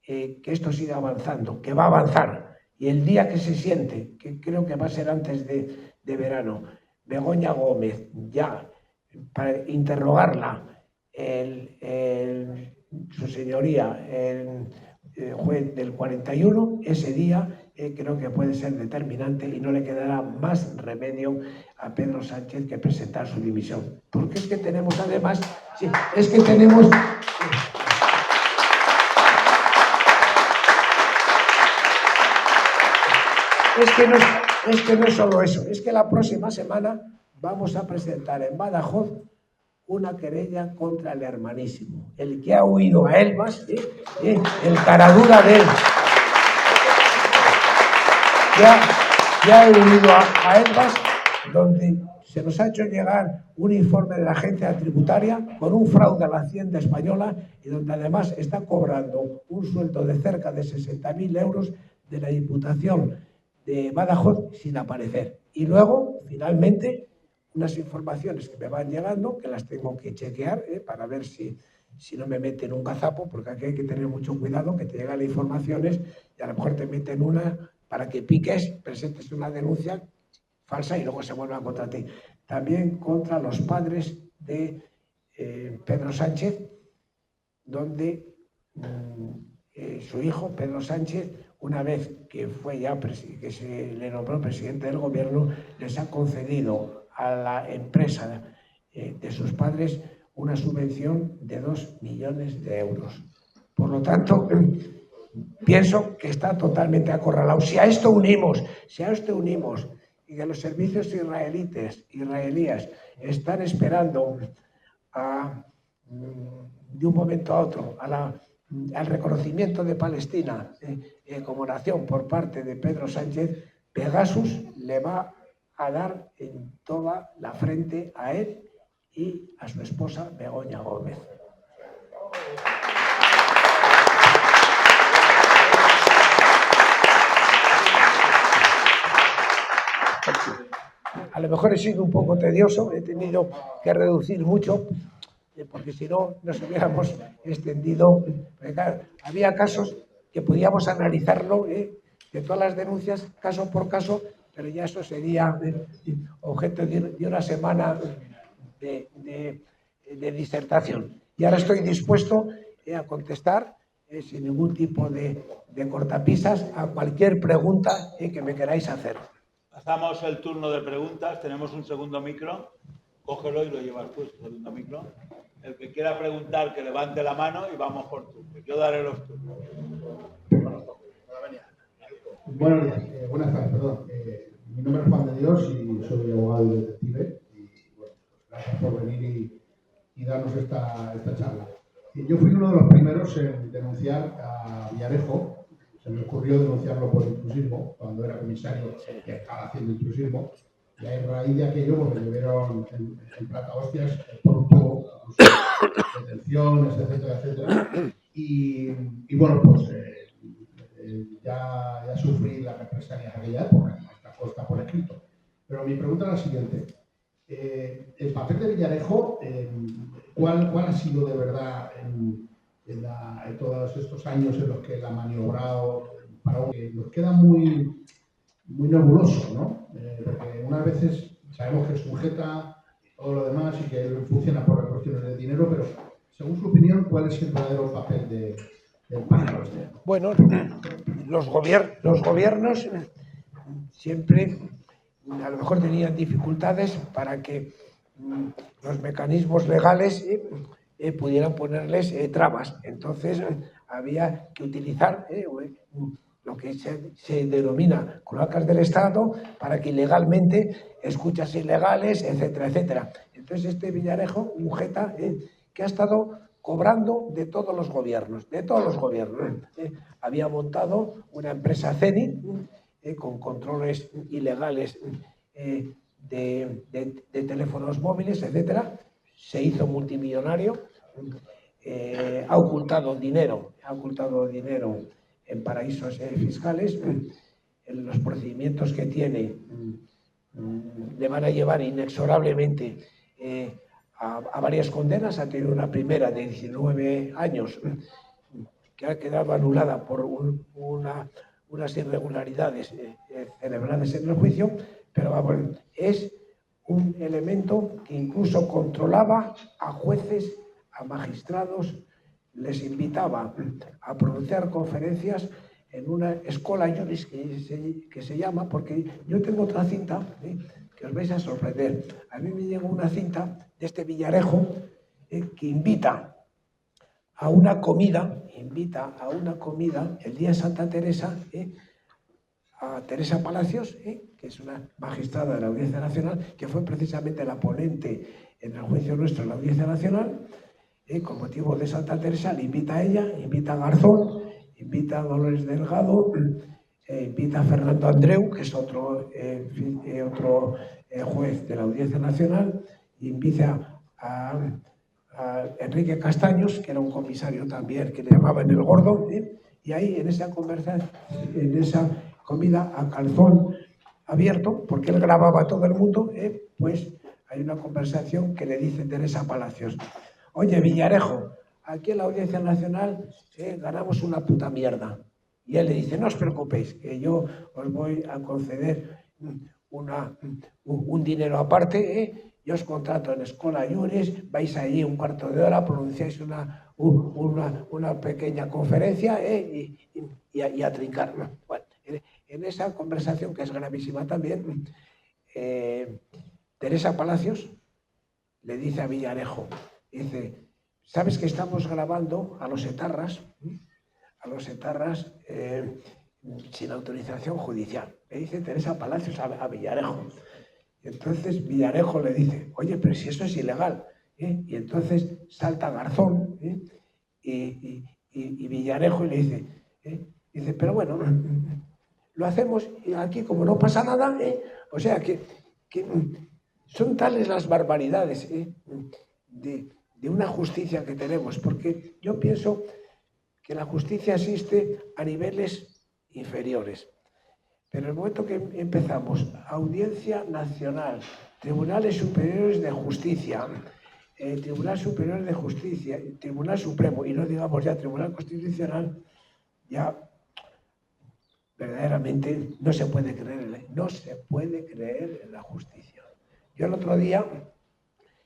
que esto siga avanzando, que va a avanzar, y el día que se siente, que creo que va a ser antes de verano, Begoña Gómez ya para interrogarla su señoría, el juez del 41, ese día creo que puede ser determinante y no le quedará más remedio a Pedro Sánchez que presentar su dimisión. Porque es que tenemos además, sí, es que tenemos... Es que no es solo eso, es que la próxima semana vamos a presentar en Badajoz una querella contra el hermanísimo, el que ha huido a Elvas, el caradura de él. Ya ha huido a Elvas, donde se nos ha hecho llegar un informe de la agencia tributaria con un fraude a la Hacienda española y donde además está cobrando un sueldo de cerca de 60.000 euros de la Diputación de Badajoz sin aparecer. Y luego, finalmente, unas informaciones que me van llegando, que las tengo que chequear para ver si no me meten un gazapo, porque aquí hay que tener mucho cuidado, que te llegan las informaciones y a lo mejor te meten una para que piques, presentes una denuncia falsa y luego se vuelvan contra ti. También contra los padres de Pedro Sánchez, donde su hijo, Pedro Sánchez, una vez que fue ya que se le nombró presidente del gobierno, les ha concedido a la empresa de sus padres una subvención de 2 millones de euros. Por lo tanto, pienso que está totalmente acorralado. Si a esto unimos y que los servicios israelíes están esperando de un momento a otro a al reconocimiento de Palestina como nación por parte de Pedro Sánchez, Pegasus le va a dar en toda la frente a él y a su esposa Begoña Gómez. A lo mejor he sido un poco tedioso, he tenido que reducir mucho, porque si no nos hubiéramos extendido. Claro, había casos que podíamos analizarlo, de todas las denuncias, caso por caso, pero ya eso sería objeto de una semana de disertación. Y ahora estoy dispuesto a contestar sin ningún tipo de cortapisas a cualquier pregunta que me queráis hacer. Pasamos el turno de preguntas. Tenemos un segundo micro. Cógelo y lo llevas tú, el segundo micro. El que quiera preguntar, que levante la mano y vamos por turnos. Yo daré los turnos. Buenos días. Buenas tardes, perdón. Mi nombre es Juan de Dios y soy abogado y detective. Y bueno, gracias por venir y darnos esta charla. Yo fui uno de los primeros en denunciar a Villarejo. Se me ocurrió denunciarlo por intrusismo cuando era comisario que estaba haciendo intrusismo. Y a raíz de aquello pues, me llevaron en plata hostias por un tubo, detenciones, etcétera, etcétera. Y bueno, pues ya sufrí las represalias de aquella época, esta cosa por escrito. Pero mi pregunta es la siguiente. El papel de Villarejo, ¿cuál ha sido de verdad en todos estos años en los que él ha maniobrado? Nos queda muy nebuloso, ¿no? Porque unas veces sabemos que sujeta todo lo demás y que él funciona por cuestiones de dinero, pero según su opinión, ¿cuál es el verdadero papel del pájaro? Bueno, los gobiernos siempre a lo mejor tenían dificultades para que los mecanismos legales pudieran ponerles trabas. Entonces había que utilizar lo que se denomina cloacas del Estado para que ilegalmente, escuchas ilegales, etcétera, etcétera. Entonces este Villarejo, un jeta que ha estado cobrando de todos los gobiernos, había montado una empresa Zenit con controles ilegales de teléfonos móviles, etcétera. Se hizo multimillonario, ha ocultado dinero en paraísos fiscales. Los procedimientos que tiene le van a llevar inexorablemente a varias condenas. Ha tenido una primera de 19 años que ha quedado anulada por unas irregularidades celebradas en el juicio, pero vamos, es un elemento que incluso controlaba a jueces, a magistrados, les invitaba a pronunciar conferencias en una escola juris que se llama, porque yo tengo otra cinta que os vais a sorprender. A mí me llegó una cinta de este Villarejo que invita a una comida el día de Santa Teresa, a Teresa Palacios, que es una magistrada de la Audiencia Nacional, que fue precisamente la ponente en el juicio nuestro en la Audiencia Nacional. Con motivo de Santa Teresa le invita a ella, invita a Garzón, invita a Dolores Delgado, invita a Fernando Andreu, que es otro juez de la Audiencia Nacional, invita a Enrique Castaños, que era un comisario también, que le llamaban el Gordo, y ahí en esa conversación, en esa comida a calzón abierto, porque él grababa a todo el mundo, pues hay una conversación que le dice Teresa Palacios: oye, Villarejo, aquí en la Audiencia Nacional ganamos una puta mierda. Y él le dice: no os preocupéis, que yo os voy a conceder un dinero aparte, yo os contrato en Escola Juris, vais allí un cuarto de hora, pronunciáis una pequeña conferencia y a trincar. Bueno, en esa conversación, que es gravísima también, Teresa Palacios le dice a Villarejo, dice: ¿sabes que estamos grabando a los etarras sin autorización judicial? Le dice Teresa Palacios a Villarejo. Y entonces Villarejo le dice: oye, pero si eso es ilegal. Y entonces salta Garzón y y Villarejo y le dice, pero bueno, lo hacemos y aquí como no pasa nada, o sea que son tales las barbaridades de una justicia que tenemos, porque yo pienso que la justicia existe a niveles inferiores. Pero en el momento que empezamos, Audiencia Nacional, Tribunales Superiores de Justicia, Tribunal Superior de Justicia, Tribunal Supremo, y no digamos ya Tribunal Constitucional, ya verdaderamente no se puede creer en la justicia. Yo el otro día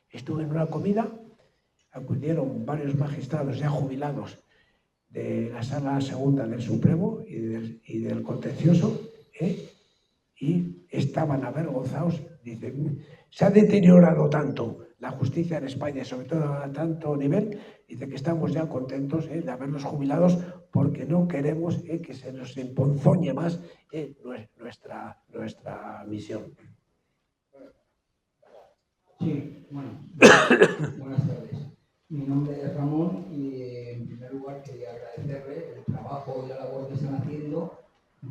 estuve en una comida, acudieron varios magistrados ya jubilados de la Sala Segunda del Supremo y del Contencioso, y estaban avergonzados. Dicen, se ha deteriorado tanto la justicia en España, sobre todo a tanto nivel, dice que estamos ya contentos de habernos jubilados porque no queremos que se nos emponzoñe más nuestra misión. Sí, bueno, buenas tardes. Mi nombre es Ramón y en primer lugar quería agradecerle el trabajo y la labor que están haciendo.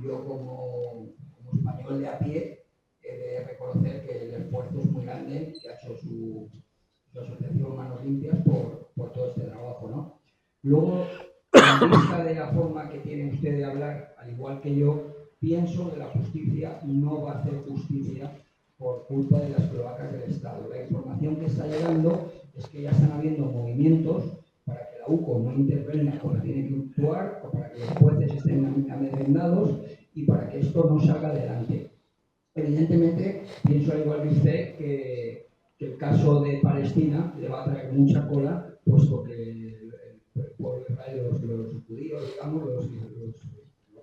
Yo como español de a pie he de reconocer que el esfuerzo es muy grande que ha hecho su asociación Manos Limpias por todo este trabajo, ¿no? Luego, en vista de la forma que tiene usted de hablar, al igual que yo, pienso que la justicia no va a hacer justicia por culpa de las cloacas del Estado. La información que está llegando es que ya están habiendo movimientos para que la UCO no intervenga cuando tiene que actuar, o para que los jueces estén amedrentados y para que esto no salga adelante. Evidentemente, pienso al igual que usted que el caso de Palestina le va a traer mucha cola, puesto que el pueblo de Israel, los judíos, digamos, los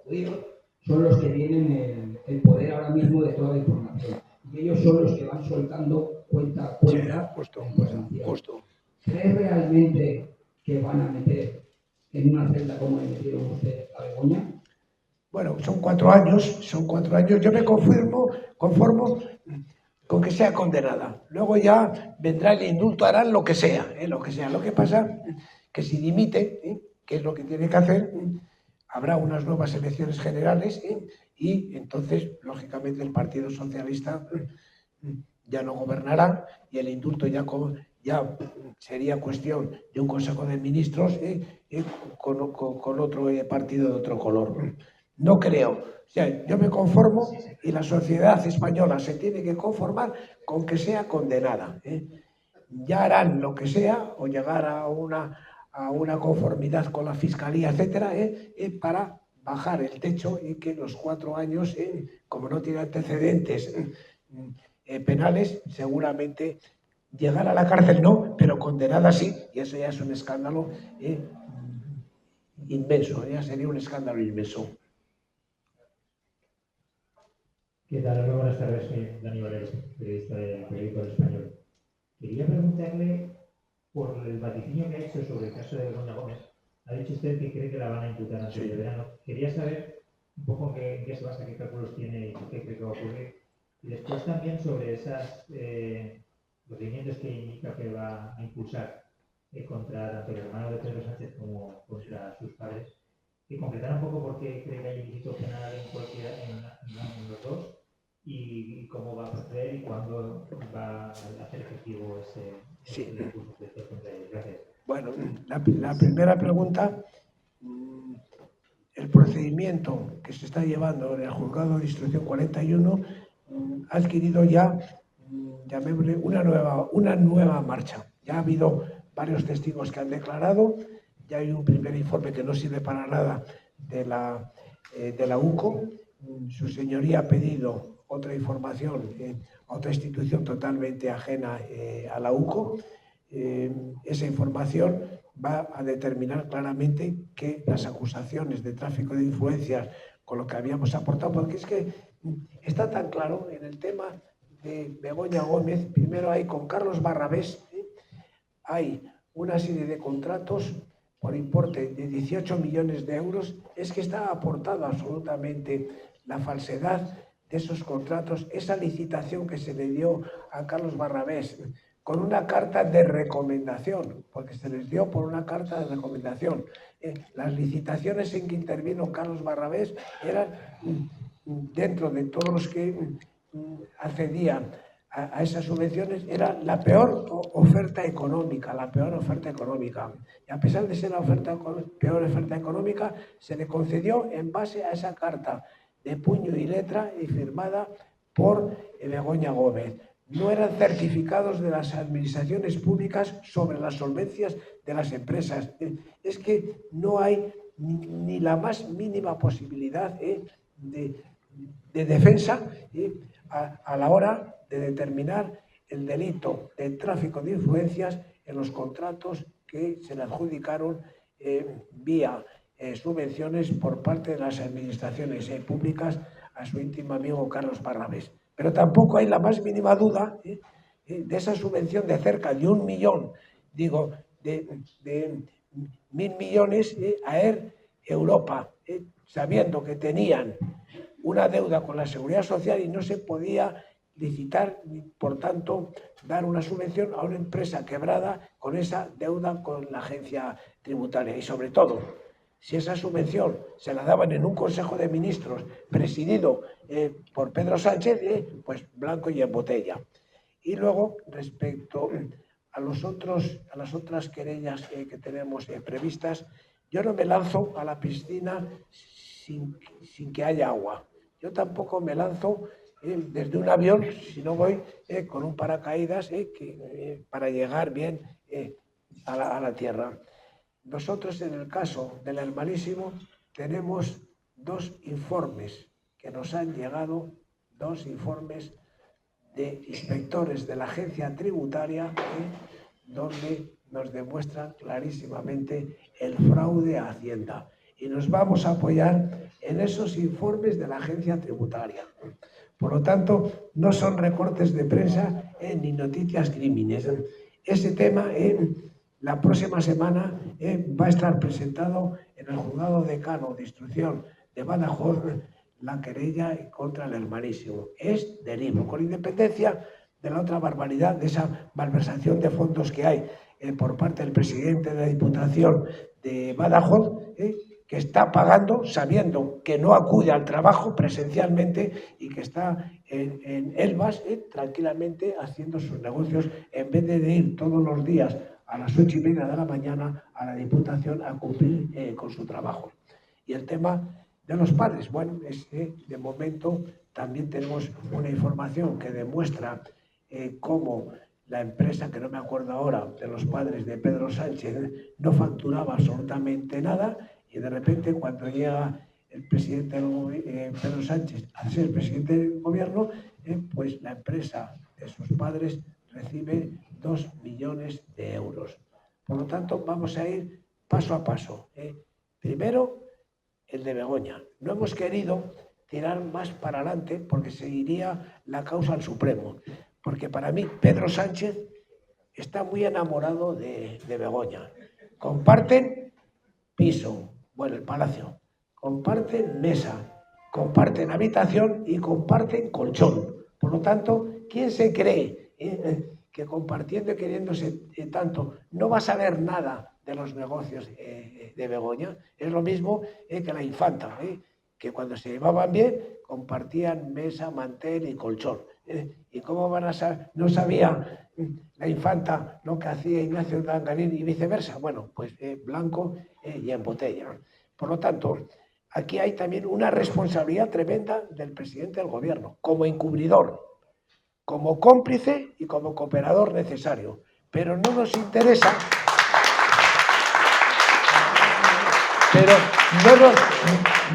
judíos, son los que tienen el poder ahora mismo de toda la información. Y ellos son los que van soltando cuenta a cuenta la información. ¿Cree realmente que van a meter en una celda como le metieron usted a Begoña? Bueno, son 4 años. Yo me conformo con que sea condenada. Luego ya vendrá el indulto, harán lo que sea. Lo que pasa que si dimite, que es lo que tiene que hacer, habrá unas nuevas elecciones generales y entonces, lógicamente, el Partido Socialista ya no gobernará y el indulto ya sería cuestión de un Consejo de Ministros con otro partido de otro color. No creo. O sea, yo me conformo y la sociedad española se tiene que conformar con que sea condenada. Ya harán lo que sea o llegar a una conformidad con la Fiscalía, etcétera, para bajar el techo y que los 4 años, como no tiene antecedentes penales, seguramente llegar a la cárcel no, pero condenada sí, y eso ya es un escándalo inmenso, ya sería un escándalo inmenso. ¿Qué tal? Muy buenas tardes, soy Dani Valés, periodista del Periódico del Español. Quería preguntarle por el vaticinio que ha hecho sobre el caso de Begoña Gómez. Ha dicho usted que cree que la van a imputar antes de verano. Quería saber un poco en qué se basa, qué cálculos tiene y qué cree que va a ocurrir. Y después también sobre esos procedimientos que indica que va a impulsar contra tanto el hermano de Pedro Sánchez como contra sus padres. Y concretar un poco por qué cree que hay ilícito penal en los dos y cómo va a proceder y cuándo va a hacer efectivo ese recurso que esté contra ellos. Gracias. Bueno, la primera pregunta, el procedimiento que se está llevando en el Juzgado de Instrucción 41 ha adquirido ya, llamémosle, una nueva marcha. Ya ha habido varios testigos que han declarado, ya hay un primer informe que no sirve para nada de la UCO. Su señoría ha pedido otra información a otra institución totalmente ajena a la UCO. Esa información va a determinar claramente que las acusaciones de tráfico de influencias con lo que habíamos aportado, porque es que está tan claro en el tema de Begoña Gómez. Primero hay con Carlos Barrabés, hay una serie de contratos por importe de 18 millones de euros. Es que está aportado absolutamente la falsedad de esos contratos, esa licitación que se le dio a Carlos Barrabés con una carta de recomendación, porque se les dio por una carta de recomendación. Las licitaciones en que intervino Carlos Barrabés eran, dentro de todos los que accedían a esas subvenciones, era la peor oferta económica, Y a pesar de ser la peor oferta económica, se le concedió en base a esa carta de puño y letra y firmada por Begoña Gómez. No eran certificados de las administraciones públicas sobre las solvencias de las empresas. Es que no hay ni la más mínima posibilidad de defensa a la hora de determinar el delito de tráfico de influencias en los contratos que se le adjudicaron vía subvenciones por parte de las administraciones públicas a su íntimo amigo Carlos Barrabés. Pero tampoco hay la más mínima duda de esa subvención de cerca de 1 millón, digo, de 1.000 millones a Air Europa, sabiendo que tenían una deuda con la Seguridad Social y no se podía licitar ni, por tanto, dar una subvención a una empresa quebrada con esa deuda con la agencia tributaria. Y sobre todo, si esa subvención se la daban en un Consejo de Ministros presidido por Pedro Sánchez, pues blanco y en botella. Y luego, respecto a las otras querellas que tenemos previstas, yo no me lanzo a la piscina sin que haya agua. Yo tampoco me lanzo desde un avión si no voy con un paracaídas para llegar bien a la tierra. Nosotros, en el caso del Hermanísimo, tenemos 2 informes que nos han llegado, 2 informes de inspectores de la agencia tributaria, donde nos demuestran clarísimamente el fraude a Hacienda. Y nos vamos a apoyar en esos informes de la agencia tributaria. Por lo tanto, no son recortes de prensa ni noticias crímenes. Ese tema, la próxima semana, va a estar presentado en el Juzgado Decano de Instrucción de Badajoz la querella contra el Hermanísimo. Es delito, con independencia de la otra barbaridad, de esa malversación de fondos que hay por parte del presidente de la Diputación de Badajoz, que está pagando sabiendo que no acude al trabajo presencialmente y que está en Elvas tranquilamente haciendo sus negocios en vez de ir todos los días a las 8:30 de la mañana a la Diputación a cumplir con su trabajo. Y el tema de los padres, bueno, de momento también tenemos una información que demuestra cómo la empresa, que no me acuerdo ahora, de los padres de Pedro Sánchez, no facturaba absolutamente nada. Y de repente, cuando llega el presidente Pedro Sánchez a ser presidente del gobierno, pues la empresa de sus padres recibe 2 millones de euros. Por lo tanto, vamos a ir paso a paso. Primero, el de Begoña. No hemos querido tirar más para adelante porque seguiría la causa al Supremo. Porque para mí, Pedro Sánchez está muy enamorado de Begoña. Comparten piso, bueno, el palacio, comparten mesa, comparten habitación y comparten colchón. Por lo tanto, ¿quién se cree que compartiendo y queriéndose tanto no va a saber nada de los negocios de Begoña? Es lo mismo que la infanta, que cuando se llevaban bien compartían mesa, mantel y colchón. ¿Y cómo van a saber? No sabía la infanta lo que hacía Ignacio Urdangarín y viceversa. Bueno, pues blanco y en botella. Por lo tanto, aquí hay también una responsabilidad tremenda del presidente del gobierno, como encubridor, como cómplice y como cooperador necesario. Pero no nos interesa... Pero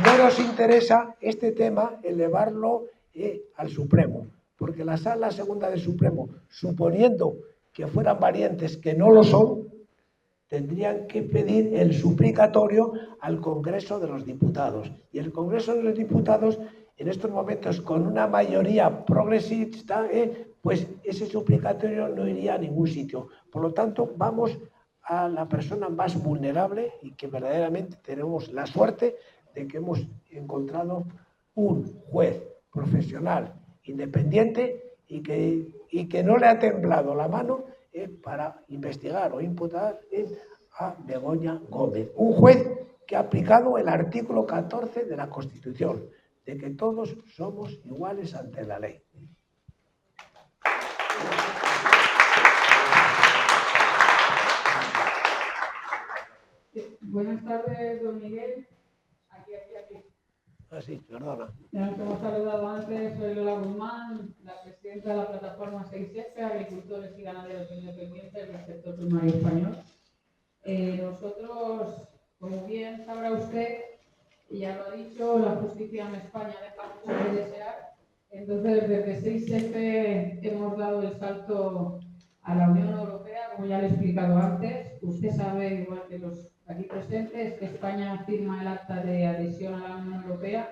no nos interesa este tema elevarlo al Supremo, porque la Sala Segunda del Supremo, suponiendo que fueran valientes, que no lo son, tendrían que pedir el suplicatorio al Congreso de los Diputados. Y el Congreso de los Diputados, en estos momentos, con una mayoría progresista, pues ese suplicatorio no iría a ningún sitio. Por lo tanto, vamos a la persona más vulnerable y que verdaderamente tenemos la suerte de que hemos encontrado un juez profesional, independiente y que no le ha temblado la mano para investigar o imputar a Begoña Gómez. Un juez que ha aplicado el artículo 14 de la Constitución, de que todos somos iguales ante la ley. Buenas tardes, don Miguel. Aquí. Ah, sí, perdona. Ya nos hemos saludado antes, soy Lola Guzmán, la presidenta de la plataforma 6F, agricultores y ganaderos independientes del sector primario español. Nosotros, como bien sabrá usted, y ya lo ha dicho, la justicia en España deja mucho que desear. Entonces, desde 6F hemos dado el salto a la Unión Europea, como ya le he explicado antes. Usted sabe, igual que los aquí presentes, que España firma el acta de adhesión a la Unión Europea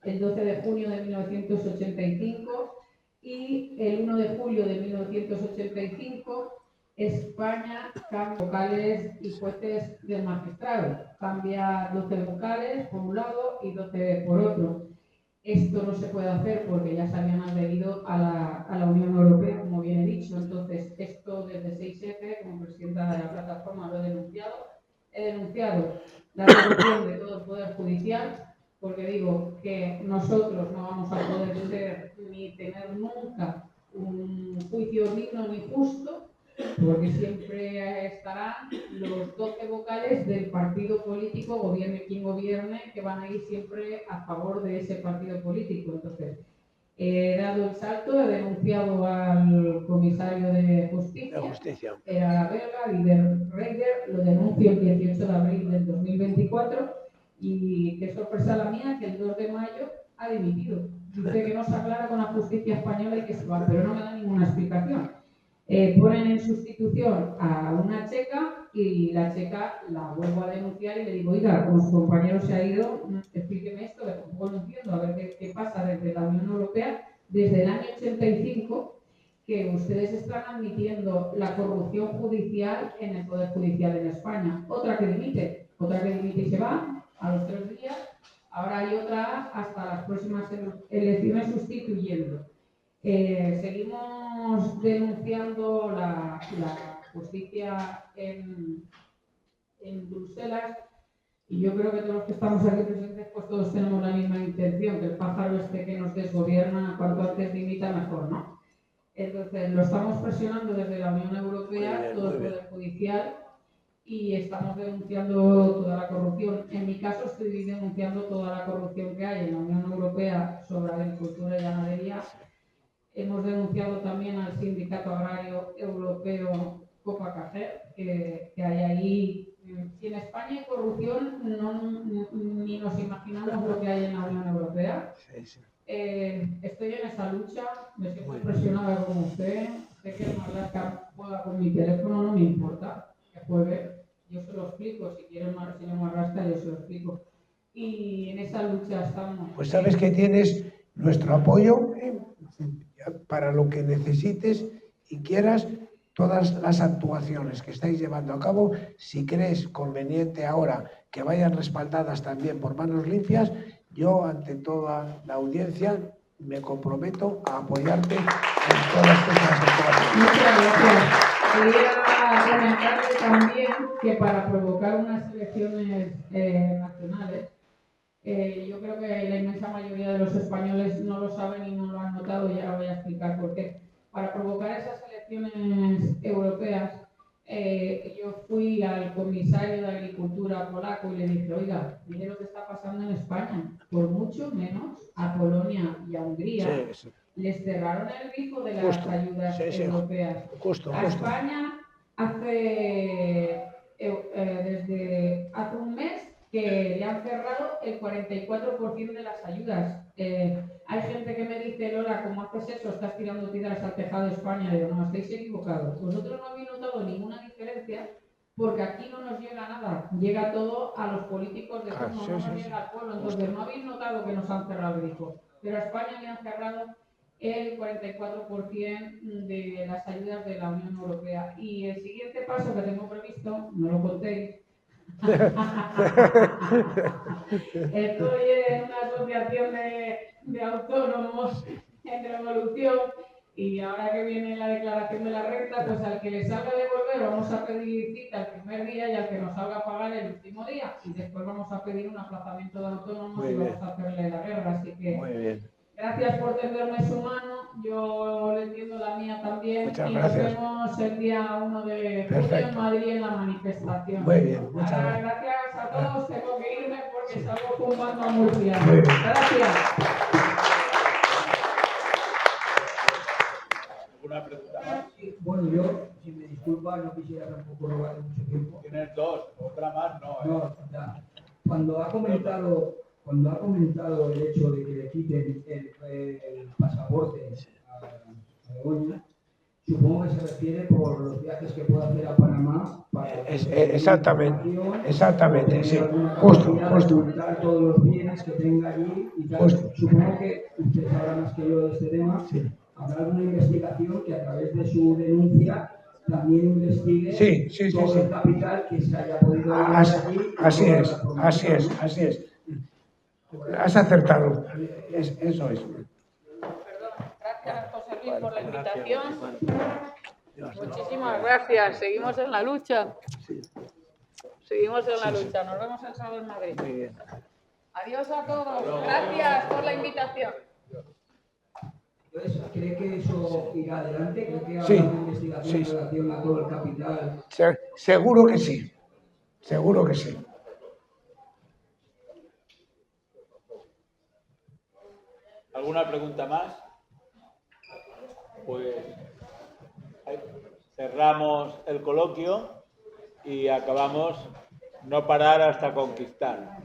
el 12 de junio de 1985 y el 1 de julio de 1985 España cambia vocales y jueces del magistrado. Cambia 12 vocales por un lado y 12 por otro. Esto no se puede hacer porque ya se habían adherido a la Unión Europea, como bien he dicho. Entonces, esto desde 6F, como presidenta de la plataforma, lo he denunciado. He denunciado la corrupción de todo el Poder Judicial, porque digo que nosotros no vamos a poder ser ni tener nunca un juicio digno ni justo, porque siempre estarán los 12 vocales del partido político, gobierne quien gobierne, que van a ir siempre a favor de ese partido político. Entonces, he dado el salto, he denunciado al comisario de Justicia. Era belga, Didier Reyder, lo denuncio el 18 de abril del 2024 y qué sorpresa la mía que el 2 de mayo ha dimitido. Dice que no se aclara con la justicia española y que se va, pero no me da ninguna explicación. Ponen en sustitución a una checa y la checa la vuelvo a denunciar y le digo, oiga, como su compañero se ha ido, explíqueme esto, que tampoco lo entiendo, a ver qué pasa desde la Unión Europea, desde el año 85, que ustedes están admitiendo la corrupción judicial en el Poder Judicial en España. Otra que dimite y se va a los 3 días, ahora hay otra hasta las próximas elecciones sustituyendo. Seguimos denunciando la justicia en Bruselas y yo creo que todos los que estamos aquí presentes pues todos tenemos la misma intención, que el pájaro este que nos desgobierna cuanto antes dimita mejor, ¿no? Entonces lo estamos presionando desde la Unión Europea, todo el Poder Judicial, y estamos denunciando toda la corrupción. En mi caso estoy denunciando toda la corrupción que hay en la Unión Europea sobre agricultura y ganadería. Hemos denunciado también al Sindicato Agrario Europeo Copa-Cajer, que hay ahí. Si en España hay corrupción, ni nos imaginamos lo que hay en la Unión Europea. Estoy en esa lucha, me siento presionada como usted. Sé que Marlaska juega con mi teléfono, no me importa que juegue. Yo se lo explico, si quiere el señor Marlaska, yo se lo explico. Y en esa lucha estamos. Pues sabes que tienes nuestro apoyo para lo que necesites y quieras, todas las actuaciones que estáis llevando a cabo, si crees conveniente ahora que vayan respaldadas también por manos limpias, yo ante toda la audiencia me comprometo a apoyarte en todas estas actuaciones. Muchas gracias. Quería comentarle también que para provocar unas elecciones nacionales, yo creo que la inmensa mayoría de los españoles no lo saben y no lo han notado, y ahora voy a explicar por qué. Para provocar esas elecciones europeas, yo fui al comisario de Agricultura polaco y le dije, oiga, mire lo que está pasando en España, por mucho menos a Polonia y a Hungría les cerraron el grifo de las ayudas europeas. A España desde hace un mes que le han cerrado el 44% de las ayudas. Hay gente que me dice, Lola, ¿cómo haces eso? Estás tirando piedras al tejado de España. Le digo, no, estáis equivocados. Vosotros no habéis notado ninguna diferencia porque aquí no nos llega nada. Llega todo a los políticos de turno, no nos llega al pueblo. Entonces no habéis notado que nos han cerrado el grifo. Pero a España le han cerrado el 44% de las ayudas de la Unión Europea. Y el siguiente paso que tengo previsto, no lo contéis, estoy en una asociación de autónomos en Revolución Y ahora que viene la declaración de la renta, pues al que le salga devolver vamos a pedir cita el primer día y al que nos salga a pagar el último día. Y después vamos a pedir un aplazamiento de autónomos Muy y bien. vamos a hacerle la guerra. Así que Muy bien. gracias por tenderme su mano, yo le entiendo la mía también. Muchas y gracias. Nos vemos el día 1 de junio Perfecto. en Madrid en la manifestación. Muy bien, muchas gracias. Gracias a todos, tengo que irme porque salgo zumbando a Murcia. Muy bien. Gracias. ¿Alguna pregunta más? Bueno, yo, si me disculpa, no quisiera tampoco robarle mucho tiempo. Tienes dos, otra más no. No, ya. Cuando ha comentado el hecho de que le quiten el pasaporte a Begoña, supongo que se refiere por los viajes que puede hacer a Panamá para Exactamente, sí. Justo. Documentar todos los bienes que tenga allí y tal. Justo. Supongo que usted sabrá más que yo de este tema. Sí. Habrá alguna investigación que a través de su denuncia también investigue Sí. todo el capital que se haya podido allí. Así es. Has acertado. Eso es. Perdón, gracias José Luis por la invitación. Muchísimas gracias. Seguimos en la lucha. Seguimos en la lucha. Nos vemos el sábado en Madrid. Muy bien. Adiós a todos. Gracias por la invitación. Entonces, ¿cree que eso irá adelante? ¿Cree que habrá Sí, una investigación sí. en relación a todo el capital? Seguro que sí. Seguro que sí. ¿Alguna pregunta más? Pues cerramos el coloquio y acabamos no parar hasta conquistar.